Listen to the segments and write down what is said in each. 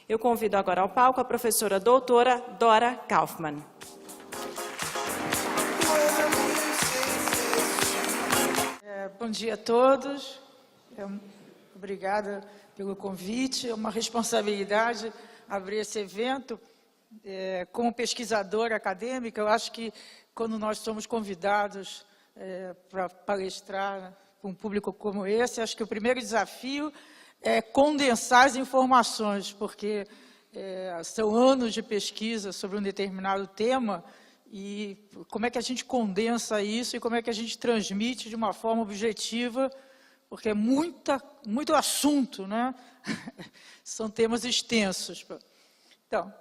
Eu convido agora ao palco a professora doutora Dora Kaufmann. Bom dia a todos. Obrigada pelo convite. É uma responsabilidade abrir esse evento. Como pesquisadora acadêmica, eu acho que quando nós somos convidados para palestrar para um público como esse, acho que o primeiro desafio é condensar as informações, porque são anos de pesquisa sobre um determinado tema, e como é que a gente condensa isso e como é que a gente transmite de uma forma objetiva, porque é muito assunto, né? São temas extensos. Então,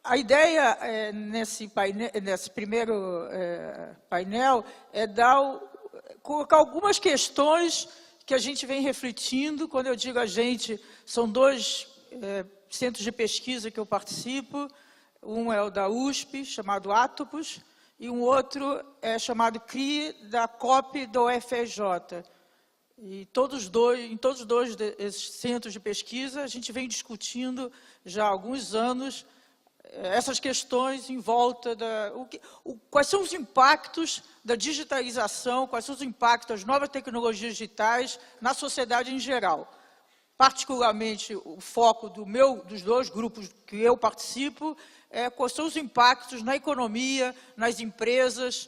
a ideia nesse primeiro painel é colocar algumas questões que a gente vem refletindo. Quando eu digo a gente, são dois centros de pesquisa que eu participo. Um é o da USP, chamado Atopus, e um outro é chamado CRI, da COP do UFRJ. E em todos os dois desses centros de pesquisa, a gente vem discutindo já há alguns anos essas questões em volta quais são os impactos da digitalização, quais são os impactos das novas tecnologias digitais na sociedade em geral. Particularmente, o foco dos dois grupos que eu participo quais são os impactos na economia, nas empresas.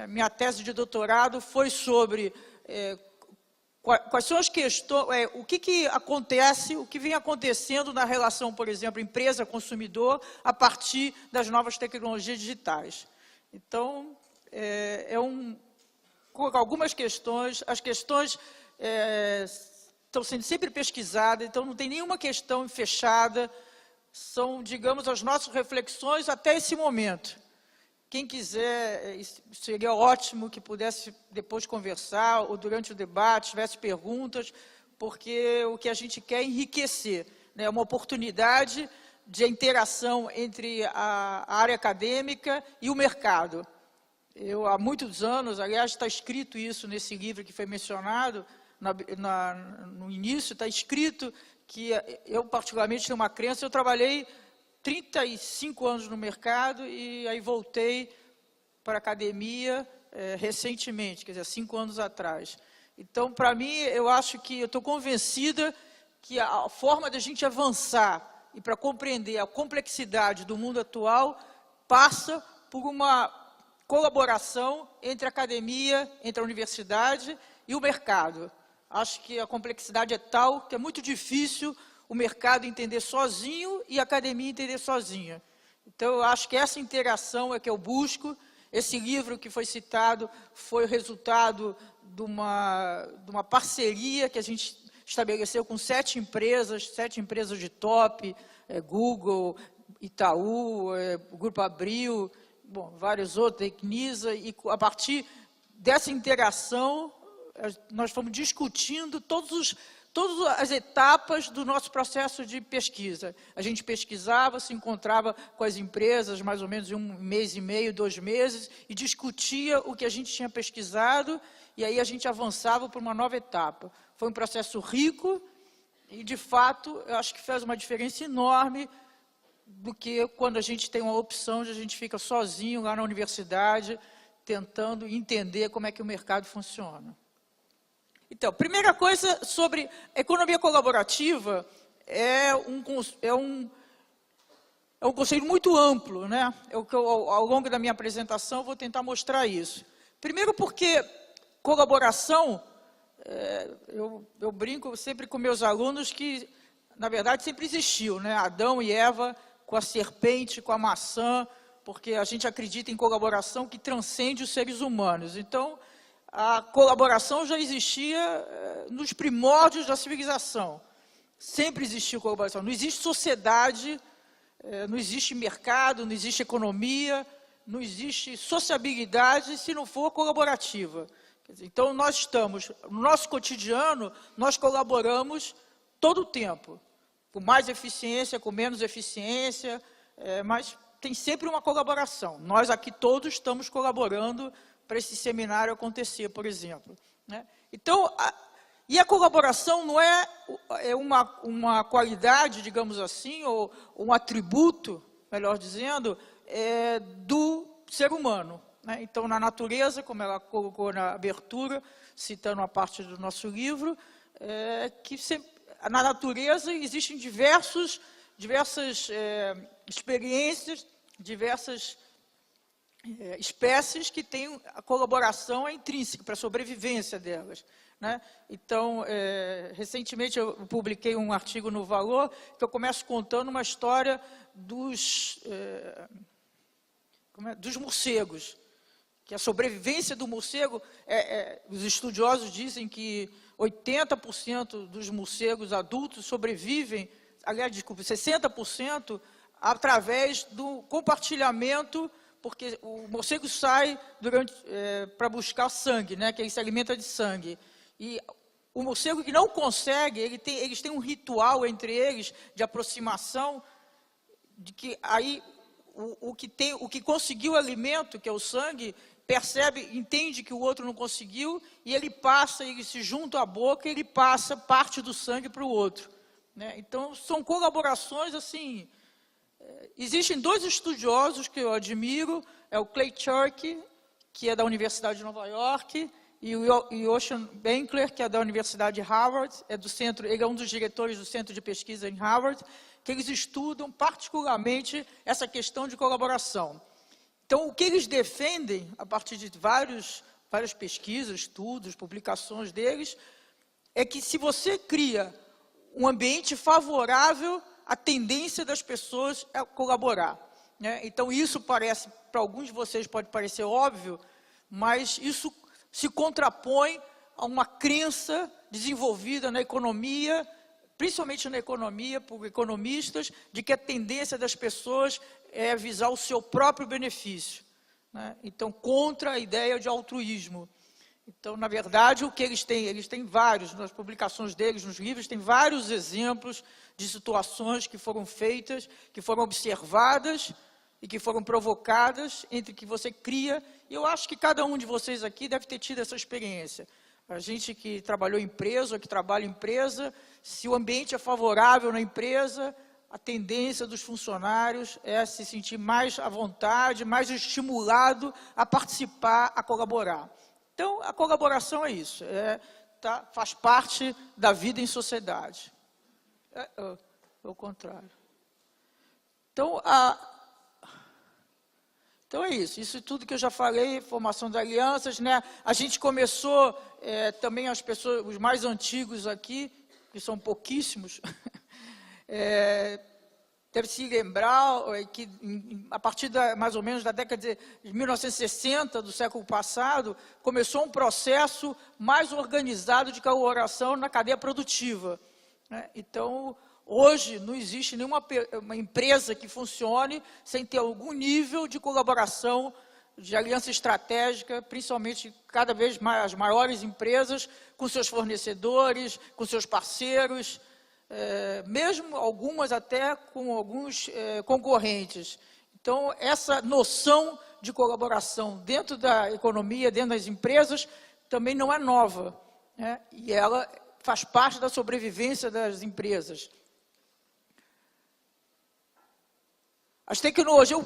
Minha tese de doutorado foi sobre quais são as questões, o que acontece, o que vem acontecendo na relação, por exemplo, empresa-consumidor, a partir das novas tecnologias digitais. Então, algumas questões, as questões estão sendo sempre pesquisadas, então não tem nenhuma questão fechada, são, digamos, as nossas reflexões até esse momento. Quem quiser, seria ótimo que pudesse depois conversar, ou durante o debate, tivesse perguntas, porque o que a gente quer é enriquecer, né? Uma oportunidade de interação entre a área acadêmica e o mercado. Há muitos anos, aliás, está escrito isso nesse livro que foi mencionado, no início, está escrito que eu, particularmente, tenho uma crença. Eu trabalhei 35 anos no mercado e aí voltei para a academia recentemente, quer dizer, 5 anos atrás. Então, para mim, eu acho que, eu estou convencida que a forma de a gente avançar e para compreender a complexidade do mundo atual passa por uma colaboração entre a academia, entre a universidade e o mercado. Acho que a complexidade é tal que é muito difícil o mercado entender sozinho e a academia entender sozinha. Então, eu acho que essa interação é que eu busco. Esse livro que foi citado foi o resultado de uma parceria que a gente estabeleceu com 7 empresas de top, Google, Itaú, Grupo Abril, vários outros, Tecnisa, e a partir dessa interação, nós fomos discutindo todas as etapas do nosso processo de pesquisa. A gente pesquisava, se encontrava com as empresas, mais ou menos em 1 mês e meio, 2 meses, e discutia o que a gente tinha pesquisado, e aí a gente avançava para uma nova etapa. Foi um processo rico e, de fato, eu acho que fez uma diferença enorme do que quando a gente tem uma opção de a gente fica sozinho lá na universidade, tentando entender como é que o mercado funciona. Então, primeira coisa sobre economia colaborativa é um conceito muito amplo, né? Ao longo da minha apresentação, vou tentar mostrar isso. Primeiro porque colaboração, eu brinco sempre com meus alunos que, na verdade, sempre existiu, né? Adão e Eva com a serpente, com a maçã, porque a gente acredita em colaboração que transcende os seres humanos. Então, a colaboração já existia nos primórdios da civilização. Sempre existiu colaboração. Não existe sociedade, não existe mercado, não existe economia, não existe sociabilidade se não for colaborativa. Quer dizer, então, nós estamos, no nosso cotidiano, nós colaboramos todo o tempo. Com mais eficiência, com menos eficiência, mas tem sempre uma colaboração. Nós aqui todos estamos colaborando para esse seminário acontecer, por exemplo, né? Então, E a colaboração não é uma qualidade, digamos assim, ou um atributo, melhor dizendo, do ser humano, né? Então, na natureza, como ela colocou na abertura, citando uma parte do nosso livro, na natureza existem diversas experiências, diversas espécies que têm a colaboração intrínseca para a sobrevivência delas, né? Então, recentemente eu publiquei um artigo no Valor, que eu começo contando uma história dos morcegos, que a sobrevivência do morcego, os estudiosos dizem que 80% dos morcegos adultos sobrevivem, aliás, desculpe, 60%, através do compartilhamento, porque o morcego sai para buscar sangue, né, que ele se alimenta de sangue. E o morcego que não consegue, eles têm um ritual entre eles de aproximação, de que aí o que conseguiu o alimento, que é o sangue, entende que o outro não conseguiu, e ele se junta à boca, e ele passa parte do sangue para o outro, né? Então, são colaborações, assim. Existem dois estudiosos que eu admiro, é o Clay Shirky, que é da Universidade de Nova York, e o Ocean Benkler, que é da Universidade de Harvard, ele é um dos diretores do Centro de Pesquisa em Harvard, que eles estudam particularmente essa questão de colaboração. Então, o que eles defendem, a partir de várias pesquisas, estudos, publicações deles, é que se você cria um ambiente favorável, a tendência das pessoas é colaborar, né? Então, isso parece, para alguns de vocês pode parecer óbvio, mas isso se contrapõe a uma crença desenvolvida na economia, principalmente na economia, por economistas, de que a tendência das pessoas é visar o seu próprio benefício, né? Então, contra a ideia de altruísmo. Então, na verdade, o que eles têm vários, nas publicações deles, nos livros, tem vários exemplos de situações que foram feitas, que foram observadas e que foram provocadas, entre que você cria, e eu acho que cada um de vocês aqui deve ter tido essa experiência. A gente que trabalhou em empresa, ou que trabalha em empresa, se o ambiente é favorável na empresa, a tendência dos funcionários é se sentir mais à vontade, mais estimulado a participar, a colaborar. Então, a colaboração é isso, faz parte da vida em sociedade. É o contrário. Então, então é isso tudo que eu já falei, formação de alianças, né? A gente começou, também as pessoas, os mais antigos aqui, que são pouquíssimos, deve se lembrar que a partir mais ou menos da década de 1960, do século passado, começou um processo mais organizado de colaboração na cadeia produtiva, né? Então, hoje não existe nenhuma empresa que funcione sem ter algum nível de colaboração, de aliança estratégica, principalmente cada vez mais as maiores empresas, com seus fornecedores, com seus parceiros, mesmo algumas até com alguns concorrentes. Então, essa noção de colaboração dentro da economia, dentro das empresas, também não é nova, né? E ela faz parte da sobrevivência das empresas. As tecnologias,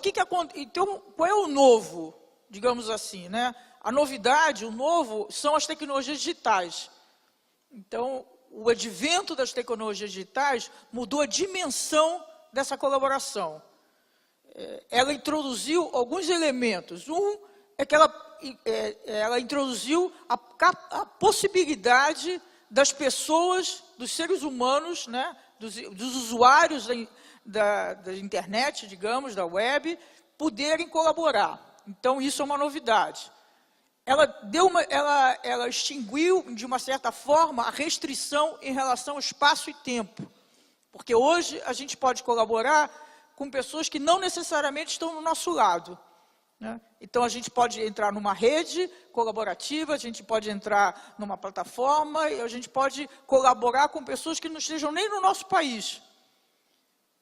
então, qual é o novo, digamos assim, né? A novidade, o novo, são as tecnologias digitais. Então, o advento das tecnologias digitais mudou a dimensão dessa colaboração. Ela introduziu alguns elementos. Um é que ela introduziu a possibilidade das pessoas, dos seres humanos, né, dos usuários da internet, digamos, da web, poderem colaborar. Então, isso é uma novidade. Ela extinguiu, de uma certa forma, a restrição em relação ao espaço e tempo. Porque hoje a gente pode colaborar com pessoas que não necessariamente estão no nosso lado, né? Então, a gente pode entrar numa rede colaborativa, a gente pode entrar numa plataforma, e a gente pode colaborar com pessoas que não estejam nem no nosso país,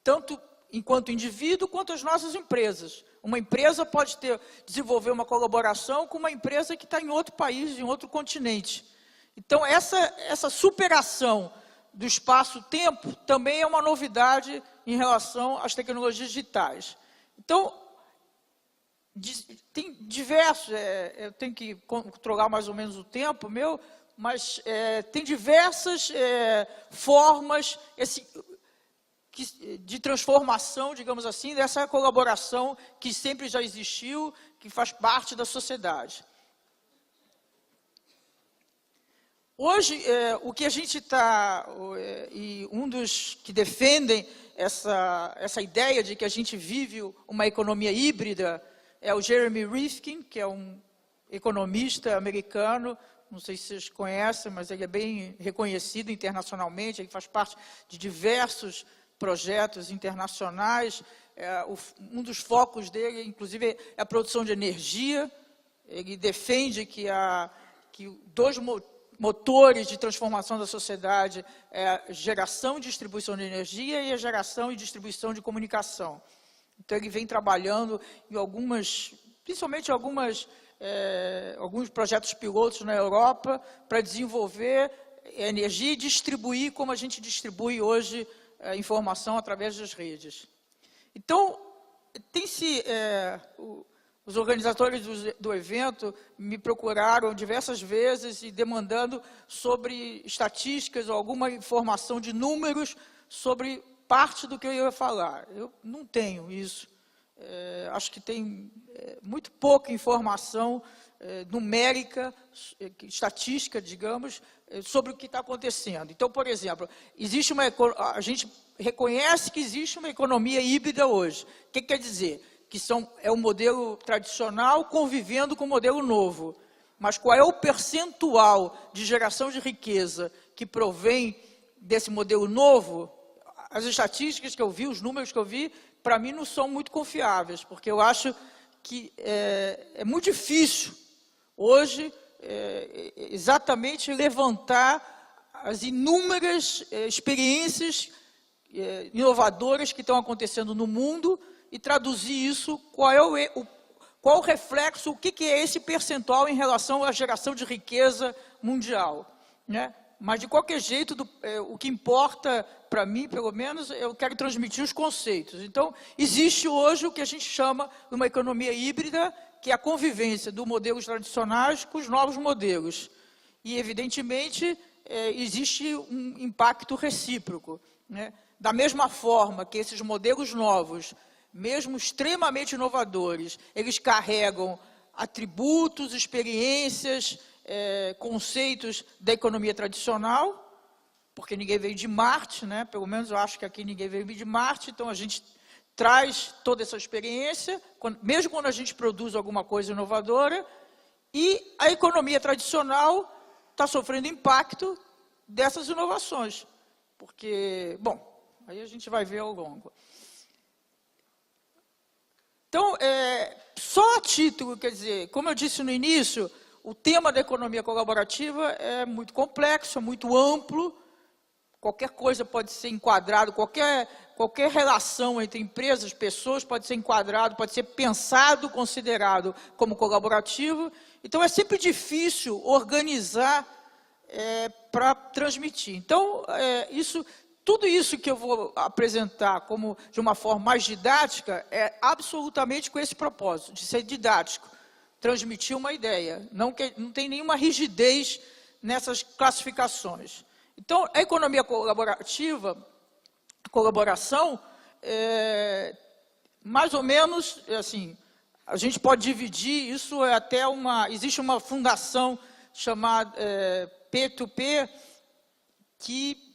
tanto enquanto indivíduo, quanto as nossas empresas. Uma empresa pode desenvolver uma colaboração com uma empresa que está em outro país, em outro continente. Então, essa superação do espaço-tempo também é uma novidade em relação às tecnologias digitais. Então, tem diversos, eu tenho que controlar mais ou menos o tempo meu, mas tem diversas formas de transformação, digamos assim, dessa colaboração que sempre já existiu, que faz parte da sociedade. Hoje, o que a gente está, e um dos que defendem essa ideia de que a gente vive uma economia híbrida é o Jeremy Rifkin, que é um economista americano, não sei se vocês conhecem, mas ele é bem reconhecido internacionalmente, ele faz parte de diversos projetos internacionais. Um dos focos dele, inclusive, é a produção de energia. Ele defende que dois motores de transformação da sociedade é a geração e distribuição de energia e a geração e distribuição de comunicação. Então, ele vem trabalhando em principalmente alguns projetos pilotos na Europa para desenvolver energia e distribuir como a gente distribui hoje a informação através das redes. Então, os organizadores do evento me procuraram diversas vezes e demandando sobre estatísticas ou alguma informação de números sobre parte do que eu ia falar. Eu não tenho isso. Acho que tem muito pouca informação numérica, estatística, digamos, sobre o que está acontecendo. Então, por exemplo, a gente reconhece que existe uma economia híbrida hoje. O que quer dizer? Que é um modelo tradicional convivendo com o modelo novo. Mas qual é o percentual de geração de riqueza que provém desse modelo novo? As estatísticas que eu vi, os números que eu vi, para mim não são muito confiáveis, porque eu acho que é muito difícil hoje exatamente levantar as inúmeras experiências inovadoras que estão acontecendo no mundo e traduzir isso, qual o reflexo, o que é esse percentual em relação à geração de riqueza mundial, né? Mas, de qualquer jeito, o que importa para mim, pelo menos, eu quero transmitir os conceitos. Então, existe hoje o que a gente chama de uma economia híbrida, que é a convivência dos modelos tradicionais com os novos modelos. E, evidentemente, existe um impacto recíproco, né? Da mesma forma que esses modelos novos, mesmo extremamente inovadores, eles carregam atributos, experiências, conceitos da economia tradicional, porque ninguém veio de Marte, né? Pelo menos eu acho que aqui ninguém veio de Marte, então a gente traz toda essa experiência, mesmo quando a gente produz alguma coisa inovadora, e a economia tradicional está sofrendo impacto dessas inovações, porque, bom, aí a gente vai ver ao longo. Então, só a título, quer dizer, como eu disse no início, o tema da economia colaborativa é muito complexo, é muito amplo, qualquer coisa pode ser enquadrado, qualquer relação entre empresas, pessoas pode ser enquadrado, pode ser pensado, considerado como colaborativo. Então, é sempre difícil organizar para transmitir. Então, tudo isso que eu vou apresentar como de uma forma mais didática é absolutamente com esse propósito, de ser didático, transmitir uma ideia. Não tem nenhuma rigidez nessas classificações. Então, a economia colaborativa, a colaboração, mais ou menos, assim, a gente pode dividir, isso é até existe uma fundação chamada P2P, que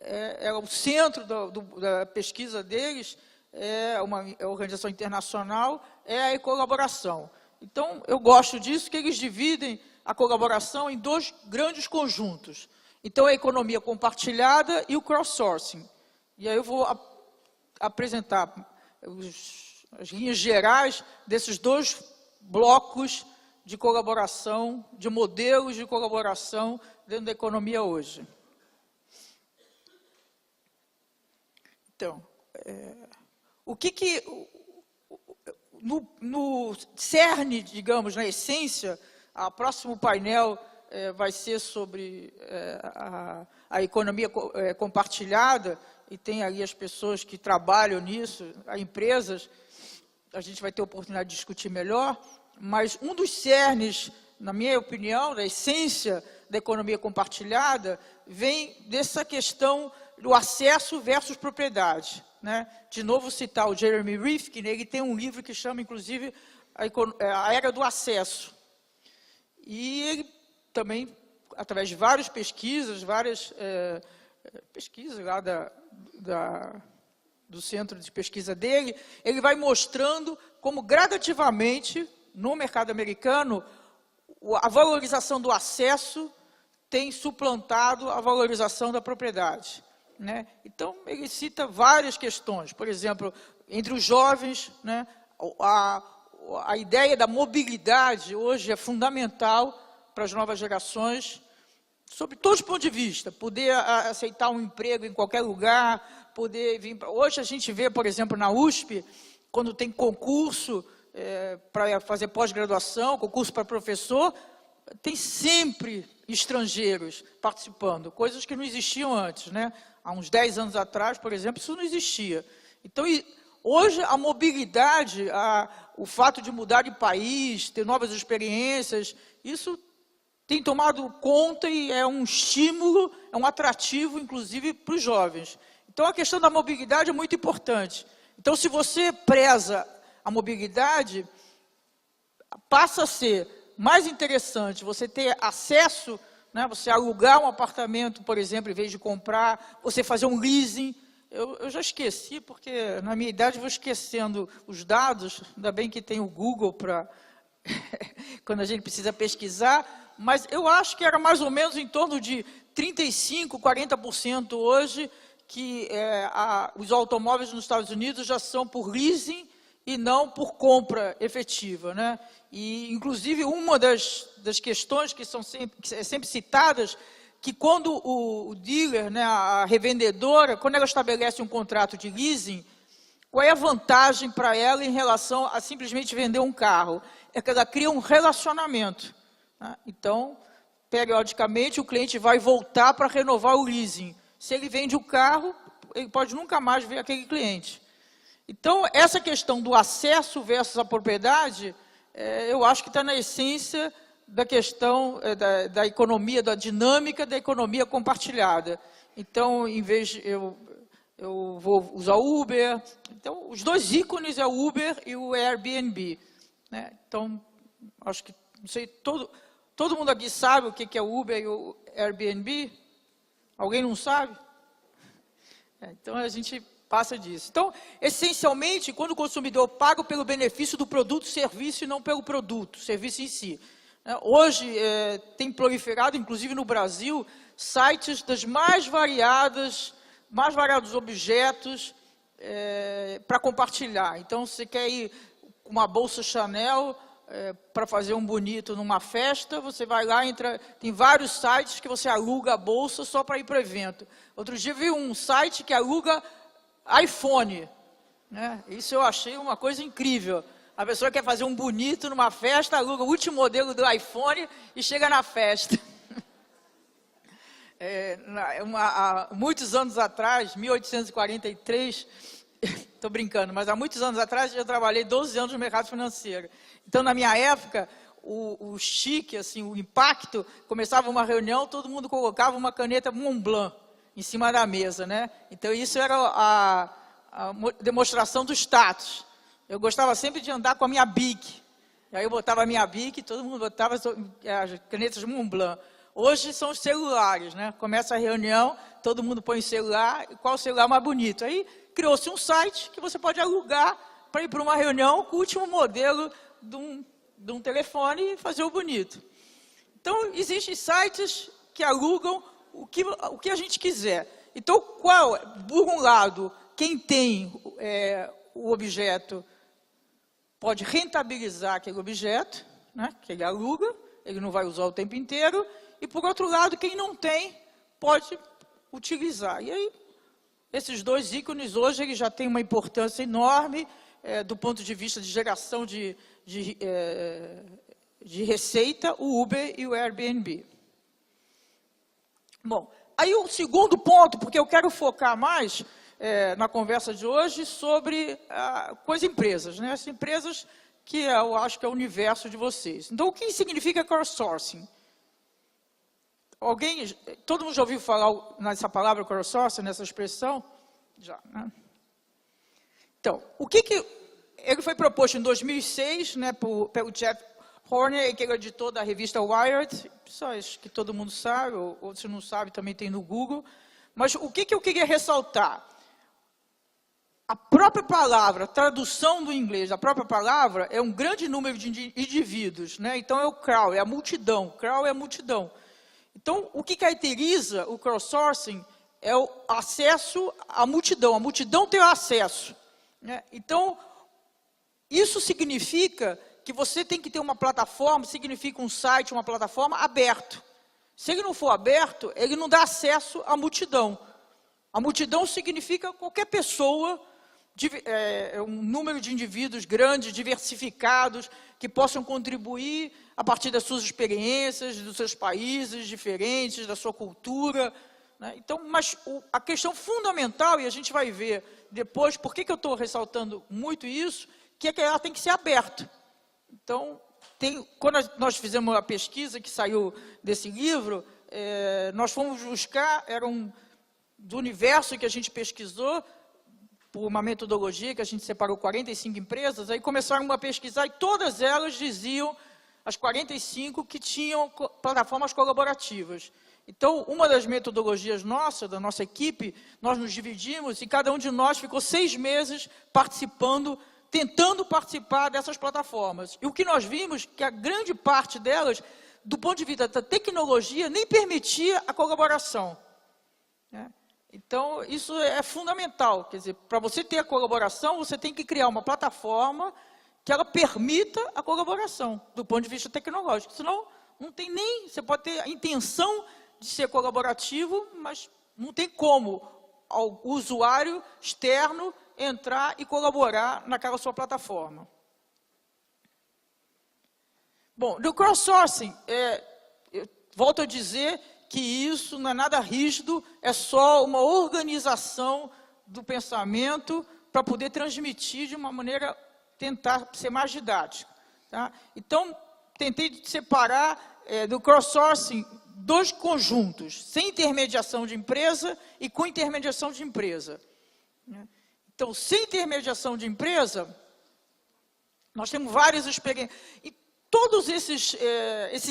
é o centro da pesquisa deles, é uma organização internacional, é a colaboração. Então, eu gosto disso, que eles dividem a colaboração em dois grandes conjuntos. Então, a economia compartilhada e o crowdsourcing. E aí eu vou apresentar as linhas gerais desses dois blocos de colaboração, de modelos de colaboração dentro da economia hoje. Então, no cerne, digamos, na essência, o próximo painel vai ser sobre a economia compartilhada, e tem ali as pessoas que trabalham nisso, as empresas, a gente vai ter oportunidade de discutir melhor, mas um dos cernes, na minha opinião, da essência da economia compartilhada, vem dessa questão do acesso versus propriedade, né? De novo citar o Jeremy Rifkin, ele tem um livro que chama, inclusive, a Era do Acesso. E ele também, através de várias pesquisas, pesquisas lá do centro de pesquisa dele, ele vai mostrando como gradativamente, no mercado americano, a valorização do acesso tem suplantado a valorização da propriedade, né? Então, ele cita várias questões, por exemplo, entre os jovens, né, a ideia da mobilidade hoje é fundamental para as novas gerações, sob todos os pontos de vista, poder aceitar um emprego em qualquer lugar, poder vir... Hoje a gente vê, por exemplo, na USP, quando tem concurso para fazer pós-graduação, concurso para professor, tem sempre estrangeiros participando, coisas que não existiam antes, né? Há uns 10 anos atrás, por exemplo, isso não existia. Então, hoje, a mobilidade, o fato de mudar de país, ter novas experiências, isso tem tomado conta e é um estímulo, é um atrativo, inclusive, para os jovens. Então, a questão da mobilidade é muito importante. Então, se você preza a mobilidade, passa a ser mais interessante você ter acesso, né, você alugar um apartamento, por exemplo, em vez de comprar, você fazer um leasing. Eu já esqueci, porque na minha idade vou esquecendo os dados, ainda bem que tem o Google para quando a gente precisa pesquisar, mas eu acho que era mais ou menos em torno de 35%, 40% hoje, que os automóveis nos Estados Unidos já são por leasing e não por compra efetiva, né? E, inclusive, uma das questões que são sempre citadas, que quando o dealer, né, a revendedora, quando ela estabelece um contrato de leasing, qual é a vantagem para ela em relação a simplesmente vender um carro? É que ela cria um relacionamento, né? Então, periodicamente, o cliente vai voltar para renovar o leasing. Se ele vende o carro, ele pode nunca mais ver aquele cliente. Então, essa questão do acesso versus a propriedade, eu acho que está na essência da questão da economia, da dinâmica da economia compartilhada. Então, em vez de eu vou usar o Uber, então, os dois ícones é o Uber e o Airbnb, né? Então, acho que, não sei, todo mundo aqui sabe o que é o Uber e o Airbnb? Alguém não sabe? Então, a gente passa disso. Então, essencialmente, quando o consumidor paga pelo benefício do produto, serviço, e não pelo produto, serviço em si. Hoje, tem proliferado, inclusive no Brasil, sites das mais variados objetos para compartilhar. Então, você quer ir com uma bolsa Chanel para fazer um bonito numa festa, você vai lá, tem vários sites que você aluga a bolsa só para ir para o evento. Outro dia, vi um site que aluga iPhone, né? Isso eu achei uma coisa incrível. A pessoa quer fazer um bonito numa festa, aluga o último modelo do iPhone e chega na festa. Há muitos anos atrás, 1843, estou brincando, mas há muitos anos atrás eu trabalhei 12 anos no mercado financeiro. Então, na minha época, o chique, assim, o impacto, começava uma reunião, todo mundo colocava uma caneta Montblanc em cima da mesa, né? Então, isso era a demonstração do status. Eu gostava sempre de andar com a minha Bic. E aí eu botava a minha Bic, todo mundo botava as canetas Montblanc. Hoje são os celulares, né? Começa a reunião, todo mundo põe o celular, e qual o celular mais bonito? Aí criou-se um site que você pode alugar para ir para uma reunião com o último modelo de um telefone e fazer o bonito. Então, existem sites que alugam o que a gente quiser. Então, por um lado, quem tem o objeto pode rentabilizar aquele objeto, né, que ele aluga, ele não vai usar o tempo inteiro, e, por outro lado, quem não tem pode utilizar. E aí, esses dois ícones hoje eles já têm uma importância enorme do ponto de vista de geração de receita, o Uber e o Airbnb. Bom, aí o segundo ponto, porque eu quero focar mais na conversa de hoje sobre com as empresas, né? As empresas que eu acho que é o universo de vocês. Então, o que significa crowdsourcing? Todo mundo já ouviu falar nessa palavra crowdsourcing, nessa expressão? Já, né? Então, ele foi proposto em 2006, né, pelo Jeff Horner, que é o editor da revista Wired, só acho que todo mundo sabe, ou se não sabe, também tem no Google. Mas o que eu queria ressaltar? A própria palavra, a tradução do inglês, a própria palavra é um grande número de indivíduos, né? Então é o crowd, é a multidão. Crowd é a multidão. Então, o que caracteriza o crowdsourcing é o acesso à multidão. A multidão tem o acesso, né? Então, isso significa que você tem que ter uma plataforma, significa um site, uma plataforma aberto. Se ele não for aberto, ele não dá acesso à multidão. A multidão significa qualquer pessoa, um número de indivíduos grandes, diversificados, que possam contribuir a partir das suas experiências, dos seus países diferentes, da sua cultura, né? Então, mas a questão fundamental, e a gente vai ver depois, por que eu estou ressaltando muito isso, que é que ela tem que ser aberta. Então, quando nós fizemos a pesquisa que saiu desse livro, nós fomos buscar, do universo que a gente pesquisou, por uma metodologia que a gente separou 45 empresas, aí começaram a pesquisar e todas elas diziam, as 45, que tinham plataformas colaborativas. Então, uma das metodologias da nossa equipe, nós nos dividimos e cada um de nós ficou 6 meses participando, tentando participar dessas plataformas. E o que nós vimos, que a grande parte delas, do ponto de vista da tecnologia, nem permitia a colaboração, né? Então, isso é fundamental. Quer dizer, para você ter a colaboração, você tem que criar uma plataforma que ela permita a colaboração, do ponto de vista tecnológico. Senão, não tem nem... Você pode ter a intenção de ser colaborativo, mas não tem como o usuário externo entrar e colaborar naquela sua plataforma. Bom, no crowdsourcing, eu volto a dizer que isso não é nada rígido, é só uma organização do pensamento para poder transmitir de uma maneira, tentar ser mais didático, tá? Então, tentei separar do crowdsourcing 2 conjuntos, sem intermediação de empresa e com intermediação de empresa, né? Então, sem intermediação de empresa, nós temos várias experiências. E todos esses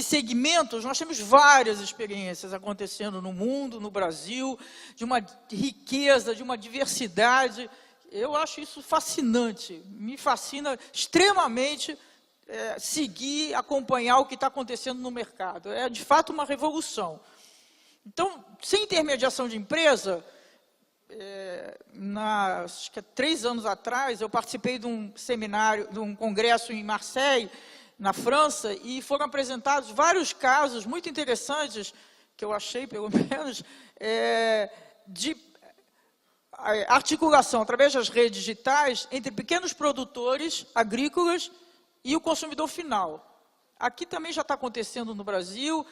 segmentos, nós temos várias experiências acontecendo no mundo, no Brasil, de uma riqueza, de uma diversidade. Eu acho isso fascinante, me fascina extremamente seguir, acompanhar o que está acontecendo no mercado. É, de fato, uma revolução. Então, sem intermediação de empresa, acho que há 3 anos atrás, eu participei de um seminário, de um congresso em Marseille, na França, e foram apresentados vários casos muito interessantes, que eu achei, pelo menos, de articulação, através das redes digitais, entre pequenos produtores agrícolas e o consumidor final. Aqui também já está acontecendo no Brasil,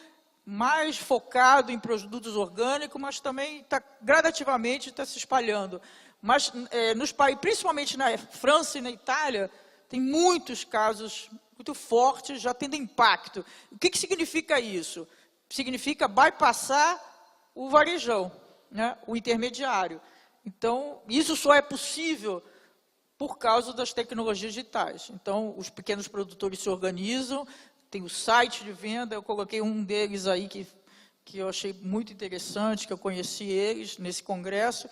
mais focado em produtos orgânicos, mas também gradativamente está se espalhando. Mas, nos países, principalmente na França e na Itália, tem muitos casos muito fortes, já tendo impacto. O que significa isso? Significa bypassar o varejão, né, o intermediário. Então, isso só é possível por causa das tecnologias digitais. Então, os pequenos produtores se organizam, tem o site de venda, eu coloquei um deles aí que eu achei muito interessante, que eu conheci eles nesse congresso.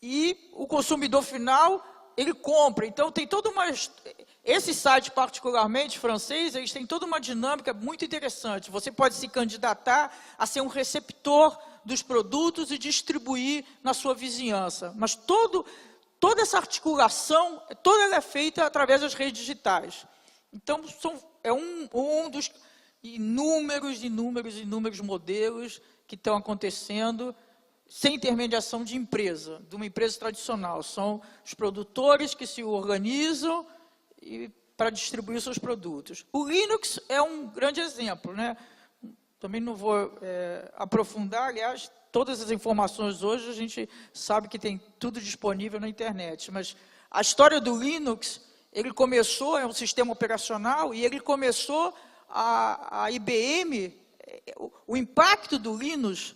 E o consumidor final, ele compra. Então, tem toda uma... Esse site, particularmente francês, eles têm toda uma dinâmica muito interessante. Você pode se candidatar a ser um receptor dos produtos e distribuir na sua vizinhança. Mas toda essa articulação, toda ela é feita através das redes digitais. Então, é um dos inúmeros modelos que estão acontecendo sem intermediação de empresa, de uma empresa tradicional. São os produtores que se organizam para distribuir seus produtos. O Linux é um grande exemplo, né? também não vou aprofundar, aliás, todas as informações hoje a gente sabe que tem tudo disponível na internet, mas a história do Linux, ele começou, é um sistema operacional, e ele começou, a IBM, o impacto do Linux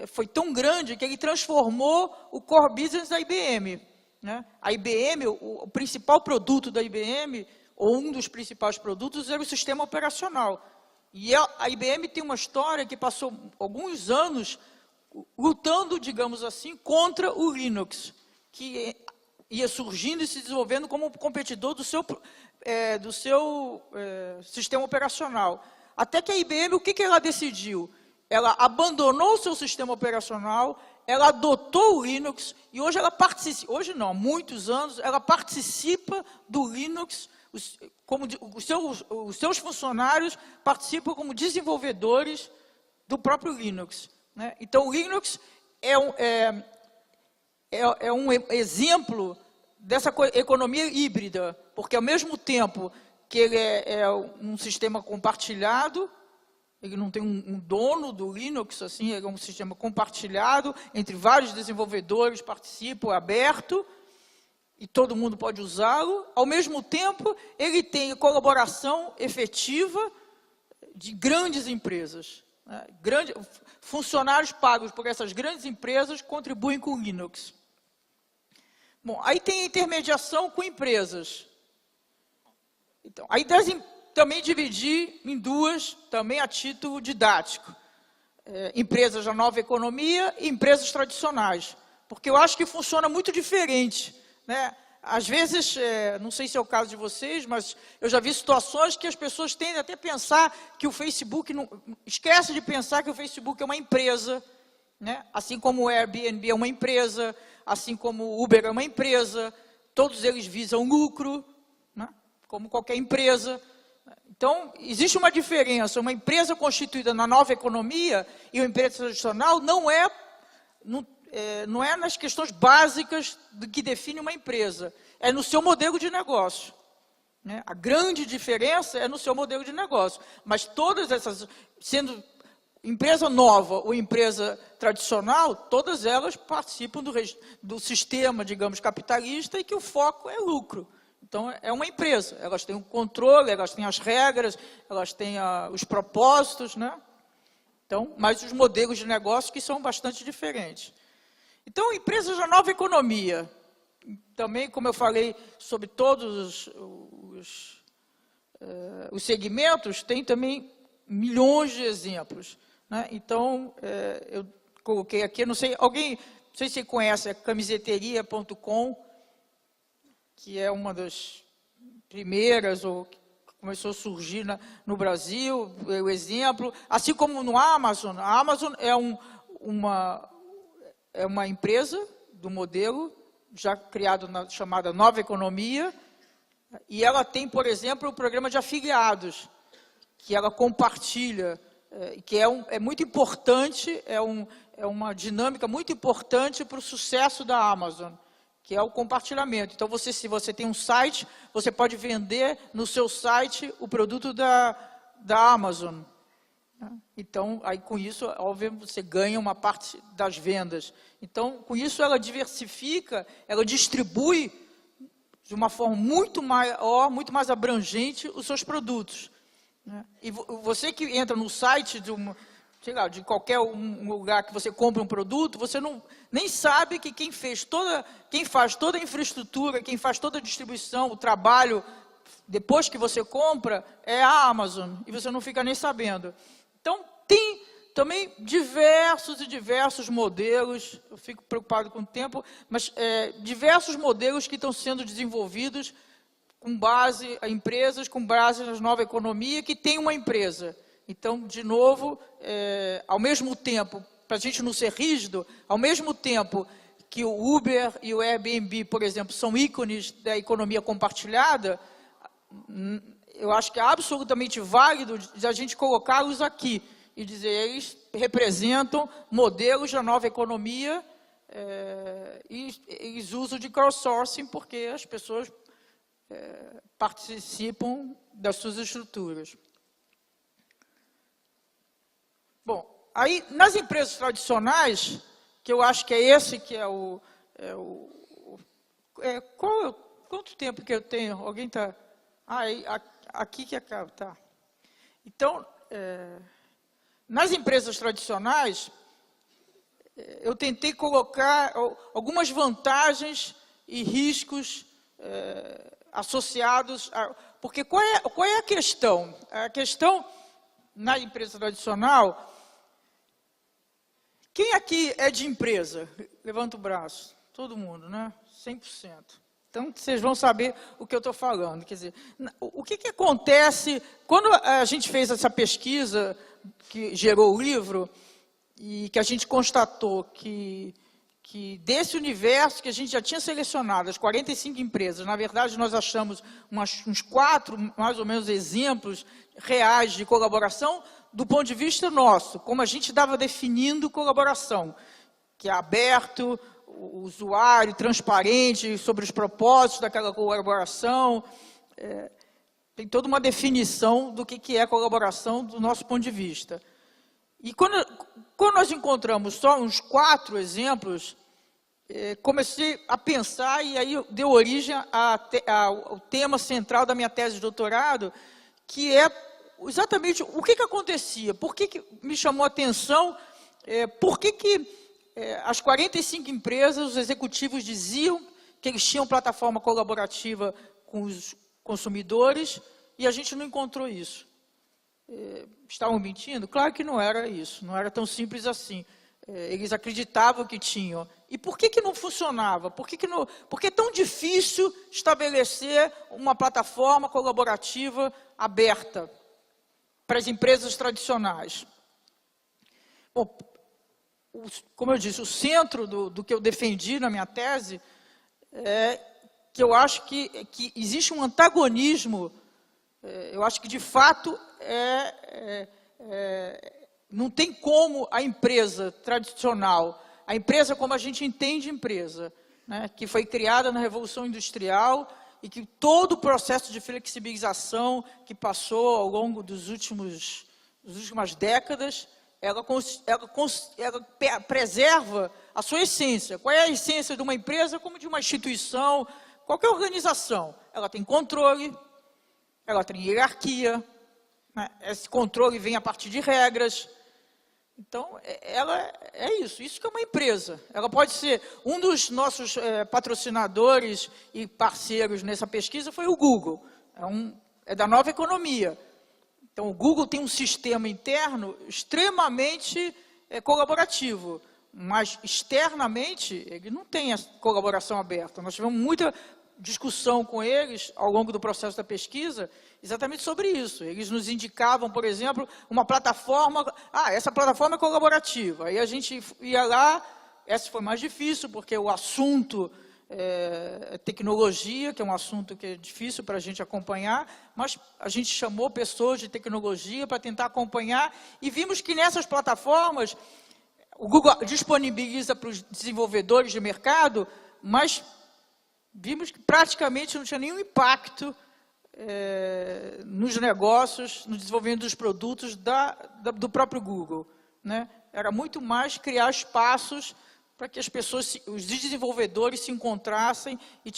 foi tão grande que ele transformou o core business da IBM. Né? A IBM, o principal produto da IBM, ou um dos principais produtos, era o sistema operacional. E a IBM tem uma história que passou alguns anos lutando, digamos assim, contra o Linux, que ia surgindo e se desenvolvendo como um competidor do seu sistema operacional. Até que a IBM, o que ela decidiu? Ela abandonou o seu sistema operacional, ela adotou o Linux, e hoje ela participa, hoje não, há muitos anos, ela participa do Linux, os seus funcionários participam como desenvolvedores do próprio Linux. Né? Então, o Linux é um exemplo dessa economia híbrida, porque ao mesmo tempo que ele é um sistema compartilhado, ele não tem um dono do Linux, assim, ele é um sistema compartilhado, entre vários desenvolvedores, participam, é aberto, e todo mundo pode usá-lo. Ao mesmo tempo, ele tem colaboração efetiva de grandes empresas. Né? Funcionários pagos por essas grandes empresas contribuem com o Linux. Bom, aí tem a intermediação com empresas. Então, aí também dividir em duas, também a título didático. Empresas da nova economia e empresas tradicionais. Porque eu acho que funciona muito diferente. Né? Às vezes, não sei se é o caso de vocês, mas eu já vi situações que as pessoas tendem até a pensar que o Facebook, esquece de pensar que o Facebook é uma empresa, né? Assim como o Airbnb é uma empresa, assim como o Uber é uma empresa, todos eles visam lucro, né? Como qualquer empresa. Então, existe uma diferença, uma empresa constituída na nova economia e uma empresa tradicional não é nas questões básicas do que define uma empresa, é no seu modelo de negócio. Né? A grande diferença é no seu modelo de negócio. Mas todas essas, sendo empresa nova ou empresa tradicional, todas elas participam do sistema, digamos, capitalista, e que o foco é lucro. Então, é uma empresa, elas têm o controle, elas têm as regras, elas têm os propósitos, né? Então, mas os modelos de negócio que são bastante diferentes. Então, empresas da nova economia, também, como eu falei, sobre todos os segmentos, tem também milhões de exemplos. Né? Então, eu coloquei aqui, não sei se você conhece, é camiseteria.com, que é uma das primeiras, ou que começou a surgir no Brasil, é o exemplo, assim como no Amazon. A Amazon é uma empresa do modelo, já criado chamada Nova Economia, e ela tem, por exemplo, o programa de afiliados, que ela compartilha, que é muito importante, é uma dinâmica muito importante para o sucesso da Amazon, que é o compartilhamento. Então, se você tem um site, você pode vender no seu site o produto da Amazon. Então, aí com isso, óbvio, você ganha uma parte das vendas. Então, com isso, ela diversifica, ela distribui de uma forma muito maior, muito mais abrangente os seus produtos. Né? E você que entra no site de qualquer lugar que você compra um produto, você nem sabe que quem faz toda a infraestrutura, quem faz toda a distribuição, o trabalho, depois que você compra, é a Amazon, e você não fica nem sabendo. Então, tem também diversos modelos, eu fico preocupado com o tempo, mas diversos modelos que estão sendo desenvolvidos com base em empresas, com base na nova economia, que tem uma empresa. Então, de novo, ao mesmo tempo, para a gente não ser rígido, ao mesmo tempo que o Uber e o Airbnb, por exemplo, são ícones da economia compartilhada, eu acho que é absolutamente válido a gente colocá-los aqui e dizer, eles representam modelos da nova economia e eles usam de crowdsourcing porque as pessoas participam das suas estruturas. Aí, nas empresas tradicionais, que eu acho que é esse que é quanto tempo que eu tenho? Alguém está... aqui que acaba, tá. Então, nas empresas tradicionais, eu tentei colocar algumas vantagens e riscos associados, porque qual é a questão? A questão, na empresa tradicional, quem aqui é de empresa? Levanta o braço. Todo mundo, né? 100%. Então, vocês vão saber o que eu estou falando. Quer dizer, o que acontece quando a gente fez essa pesquisa que gerou o livro e que a gente constatou que desse universo que a gente já tinha selecionado, as 45 empresas, na verdade, nós achamos uns 4, mais ou menos, exemplos reais de colaboração do ponto de vista nosso, como a gente estava definindo colaboração, que é aberto, o usuário, transparente, sobre os propósitos daquela colaboração. Tem toda uma definição do que é colaboração do nosso ponto de vista. E quando nós encontramos só uns 4 exemplos, comecei a pensar, e aí deu origem ao tema central da minha tese de doutorado, que é exatamente o que acontecia, por que me chamou a atenção, por que as 45 empresas, os executivos diziam que eles tinham plataforma colaborativa com os consumidores, e a gente não encontrou isso. Estavam mentindo? Claro que não era isso, não era tão simples assim. Eles acreditavam que tinham. E por que não funcionava? Por que é tão difícil estabelecer uma plataforma colaborativa aberta para as empresas tradicionais? Bom, como eu disse, o centro do que eu defendi na minha tese é que eu acho que existe um antagonismo, eu acho que, de fato, não tem como a empresa tradicional, a empresa como a gente entende empresa, né, que foi criada na Revolução Industrial e que todo o processo de flexibilização que passou ao longo das últimas décadas, ela preserva a sua essência. Qual é a essência de uma empresa como de uma instituição, qualquer organização? Ela tem controle, ela tem hierarquia, né? Esse controle vem a partir de regras. Então, ela é isso que é uma empresa. Ela pode ser, um dos nossos patrocinadores e parceiros nessa pesquisa foi o Google, é da nova economia. Então, o Google tem um sistema interno extremamente colaborativo, mas externamente ele não tem a colaboração aberta. Nós tivemos muita discussão com eles ao longo do processo da pesquisa, exatamente sobre isso. Eles nos indicavam, por exemplo, uma plataforma, essa plataforma é colaborativa. Aí a gente ia lá, essa foi mais difícil, porque o assunto é tecnologia, que é um assunto que é difícil para a gente acompanhar, mas a gente chamou pessoas de tecnologia para tentar acompanhar, e vimos que nessas plataformas, o Google disponibiliza para os desenvolvedores de mercado, mas vimos que praticamente não tinha nenhum impacto nos negócios, no desenvolvimento dos produtos do próprio Google, né? Era muito mais criar espaços para que as pessoas, os desenvolvedores se encontrassem e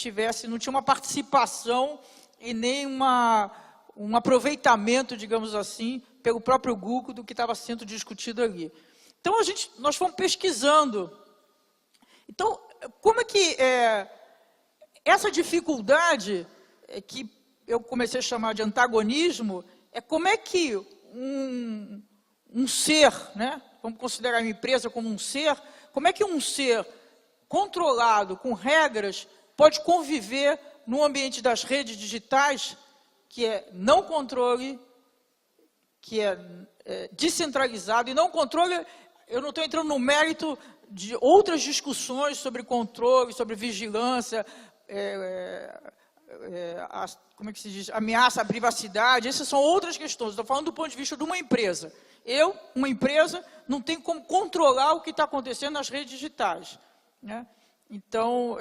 não tinha uma participação e nem um aproveitamento, digamos assim, pelo próprio Google do que estava sendo discutido ali. Então, nós fomos pesquisando. Então, como é que essa dificuldade que eu comecei a chamar de antagonismo, como é que um ser, né, vamos considerar uma empresa como um ser, como é que um ser controlado, com regras, pode conviver no ambiente das redes digitais, que é não controle, que é descentralizado, e não controle, eu não estou entrando no mérito de outras discussões sobre controle, sobre vigilância, como é que se diz, ameaça à privacidade, essas são outras questões. Estou falando do ponto de vista de uma empresa. Uma empresa, não tem como controlar o que está acontecendo nas redes digitais, né? Então,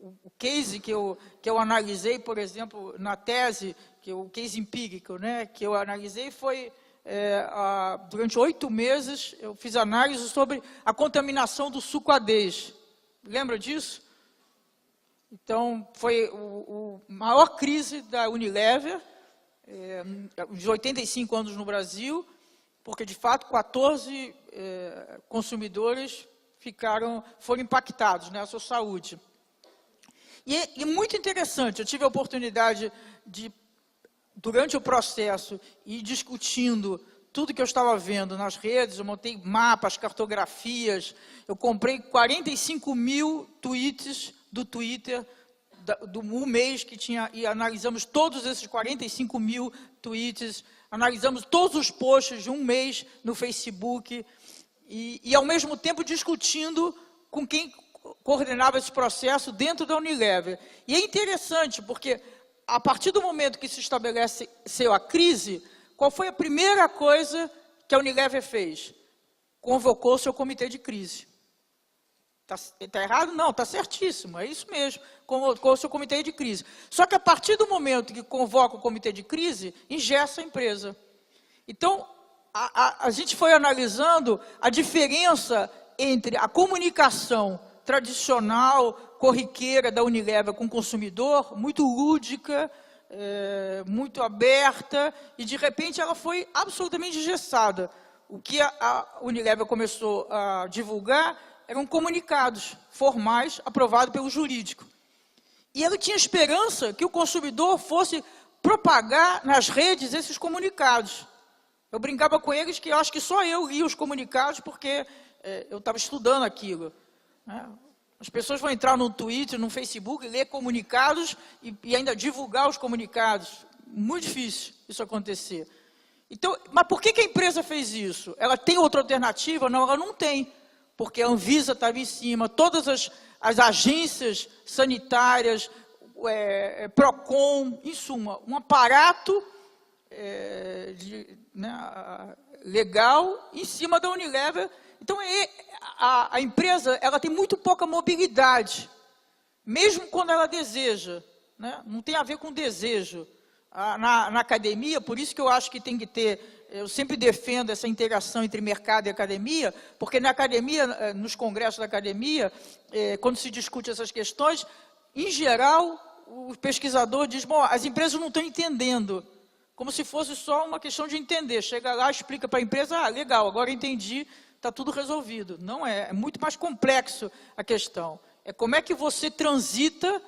o case que eu analisei, por exemplo, na tese, que é o case empírico, né, que eu analisei, foi durante 8 meses, eu fiz análise sobre a contaminação do sucadês. Lembra disso? Então, foi a maior crise da Unilever, de 85 anos no Brasil, porque, de fato, 14 consumidores foram impactados, né, a sua saúde. E é muito interessante, eu tive a oportunidade de, durante o processo, ir discutindo tudo que eu estava vendo nas redes, eu montei mapas, cartografias, eu comprei 45 mil tweets do Twitter, do mês que tinha, e analisamos todos esses 45 mil tweets, analisamos todos os posts de um mês no Facebook, e ao mesmo tempo discutindo com quem coordenava esse processo dentro da Unilever. E é interessante, porque a partir do momento que se estabeleceu a crise, qual foi a primeira coisa que a Unilever fez? Convocou o seu comitê de crise. Está errado? Não, está certíssimo, é isso mesmo, convocou o seu comitê de crise. Só que a partir do momento que convoca o comitê de crise, engessa a empresa. Então, a gente foi analisando a diferença entre a comunicação tradicional, corriqueira da Unilever com o consumidor, muito lúdica, muito aberta, e de repente ela foi absolutamente engessada. O que a Unilever começou a divulgar eram comunicados formais aprovados pelo jurídico. E ela tinha esperança que o consumidor fosse propagar nas redes esses comunicados. Eu brincava com eles que eu acho que só eu lia os comunicados porque eu estava estudando aquilo, né? As pessoas vão entrar no Twitter, no Facebook, ler comunicados e ainda divulgar os comunicados. Muito difícil isso acontecer. Então, mas por que a empresa fez isso? Ela tem outra alternativa? Não, ela não tem. Porque a Anvisa estava em cima, todas as agências sanitárias, PROCON, em suma, um aparato legal em cima da Unilever. Então, a empresa ela tem muito pouca mobilidade, mesmo quando ela deseja, né? Não tem a ver com desejo. Na academia, por isso que eu acho que tem que ter, eu sempre defendo essa interação entre mercado e academia, porque na academia, nos congressos da academia, quando se discute essas questões, em geral, o pesquisador diz, bom, as empresas não estão entendendo, como se fosse só uma questão de entender. Chega lá, explica para a empresa, legal, agora entendi, está tudo resolvido. Não é, é muito mais complexo a questão. É como é que você transita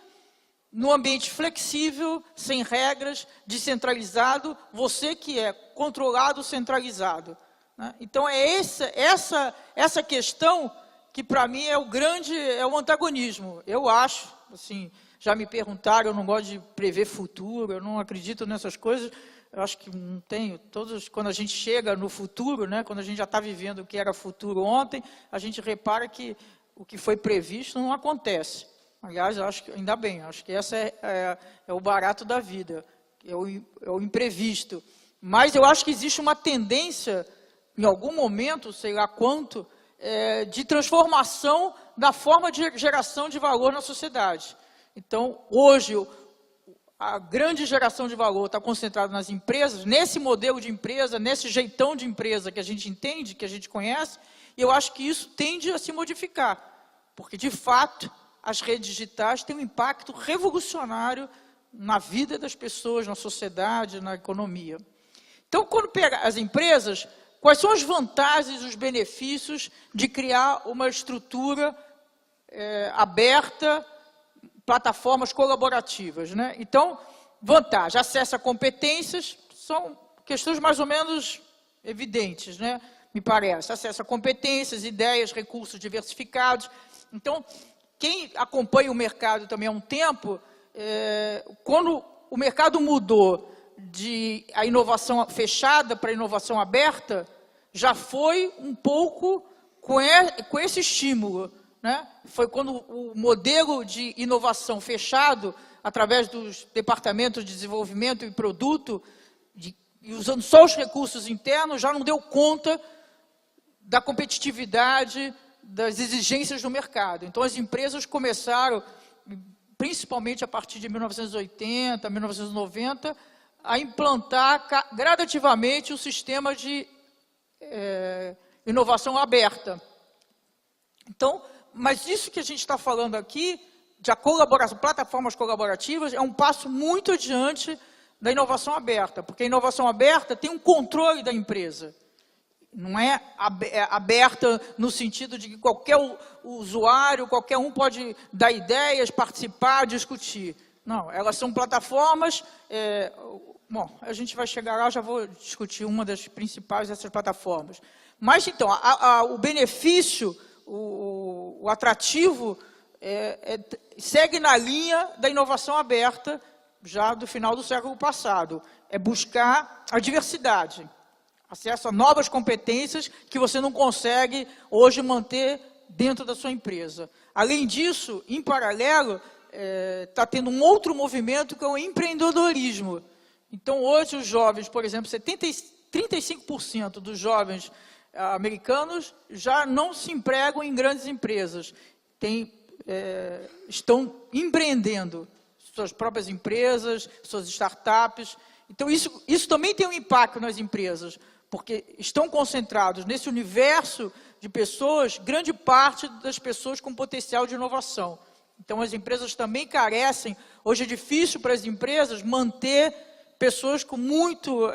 no ambiente flexível, sem regras, descentralizado, você que é controlado, centralizado, né? Então, é essa questão que, para mim, é o antagonismo. Eu acho, assim, já me perguntaram, eu não gosto de prever futuro, eu não acredito nessas coisas, eu acho que não tenho, quando a gente chega no futuro, né, quando a gente já está vivendo o que era futuro ontem, a gente repara que o que foi previsto não acontece. Aliás, eu acho que, ainda bem, acho que esse é o barato da vida, é o imprevisto. Mas eu acho que existe uma tendência, em algum momento, sei lá quanto, de transformação da forma de geração de valor na sociedade. Então, hoje, a grande geração de valor está concentrada nas empresas, nesse modelo de empresa, nesse jeitão de empresa que a gente entende, que a gente conhece, e eu acho que isso tende a se modificar, porque, de fato, as redes digitais têm um impacto revolucionário na vida das pessoas, na sociedade, na economia. Então, quando pega as empresas, quais são as vantagens e os benefícios de criar uma estrutura aberta, plataformas colaborativas, né? Então, vantagem, acesso a competências, são questões mais ou menos evidentes, né? Me parece, acesso a competências, ideias, recursos diversificados. Então, quem acompanha o mercado também há um tempo, quando o mercado mudou de a inovação fechada para a inovação aberta, já foi um pouco com esse estímulo, né? Foi quando o modelo de inovação fechado, através dos departamentos de desenvolvimento e produto, e usando só os recursos internos, já não deu conta da competitividade, das exigências do mercado. Então, as empresas começaram, principalmente a partir de 1980, 1990, a implantar gradativamente o sistema de inovação aberta. Então, mas isso que a gente está falando aqui, de plataformas colaborativas, é um passo muito adiante da inovação aberta, porque a inovação aberta tem um controle da empresa. Não é aberta no sentido de que qualquer usuário, qualquer um pode dar ideias, participar, discutir. Não, elas são plataformas. Bom, a gente vai chegar lá, já vou discutir uma das principais dessas plataformas. Mas, então, o benefício, o atrativo, segue na linha da inovação aberta, já do final do século passado. É buscar a diversidade. Acesso a novas competências que você não consegue hoje manter dentro da sua empresa. Além disso, em paralelo, está tendo um outro movimento que é o empreendedorismo. Então, hoje os jovens, por exemplo, 35% dos jovens americanos já não se empregam em grandes empresas. Estão empreendendo suas próprias empresas, suas startups. Então, isso também tem um impacto nas empresas, porque estão concentrados nesse universo de pessoas, grande parte das pessoas com potencial de inovação. Então, as empresas também carecem. Hoje é difícil para as empresas manter pessoas com muito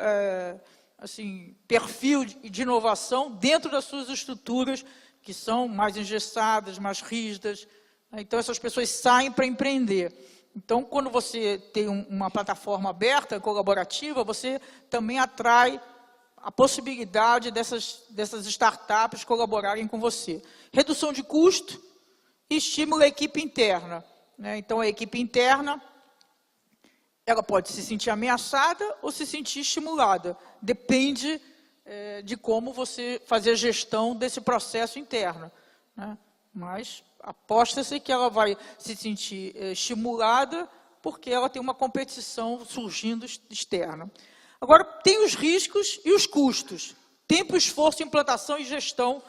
perfil de inovação dentro das suas estruturas, que são mais engessadas, mais rígidas. Então, essas pessoas saem para empreender. Então, quando você tem uma plataforma aberta, colaborativa, você também atrai a possibilidade dessas startups colaborarem com você. Redução de custo e estímulo à equipe interna. Então, a equipe interna, ela pode se sentir ameaçada ou se sentir estimulada. Depende de como você fazer a gestão desse processo interno. Mas aposta-se que ela vai se sentir estimulada porque ela tem uma competição surgindo externa. Agora, tem os riscos e os custos. Tempo, esforço, implantação e gestão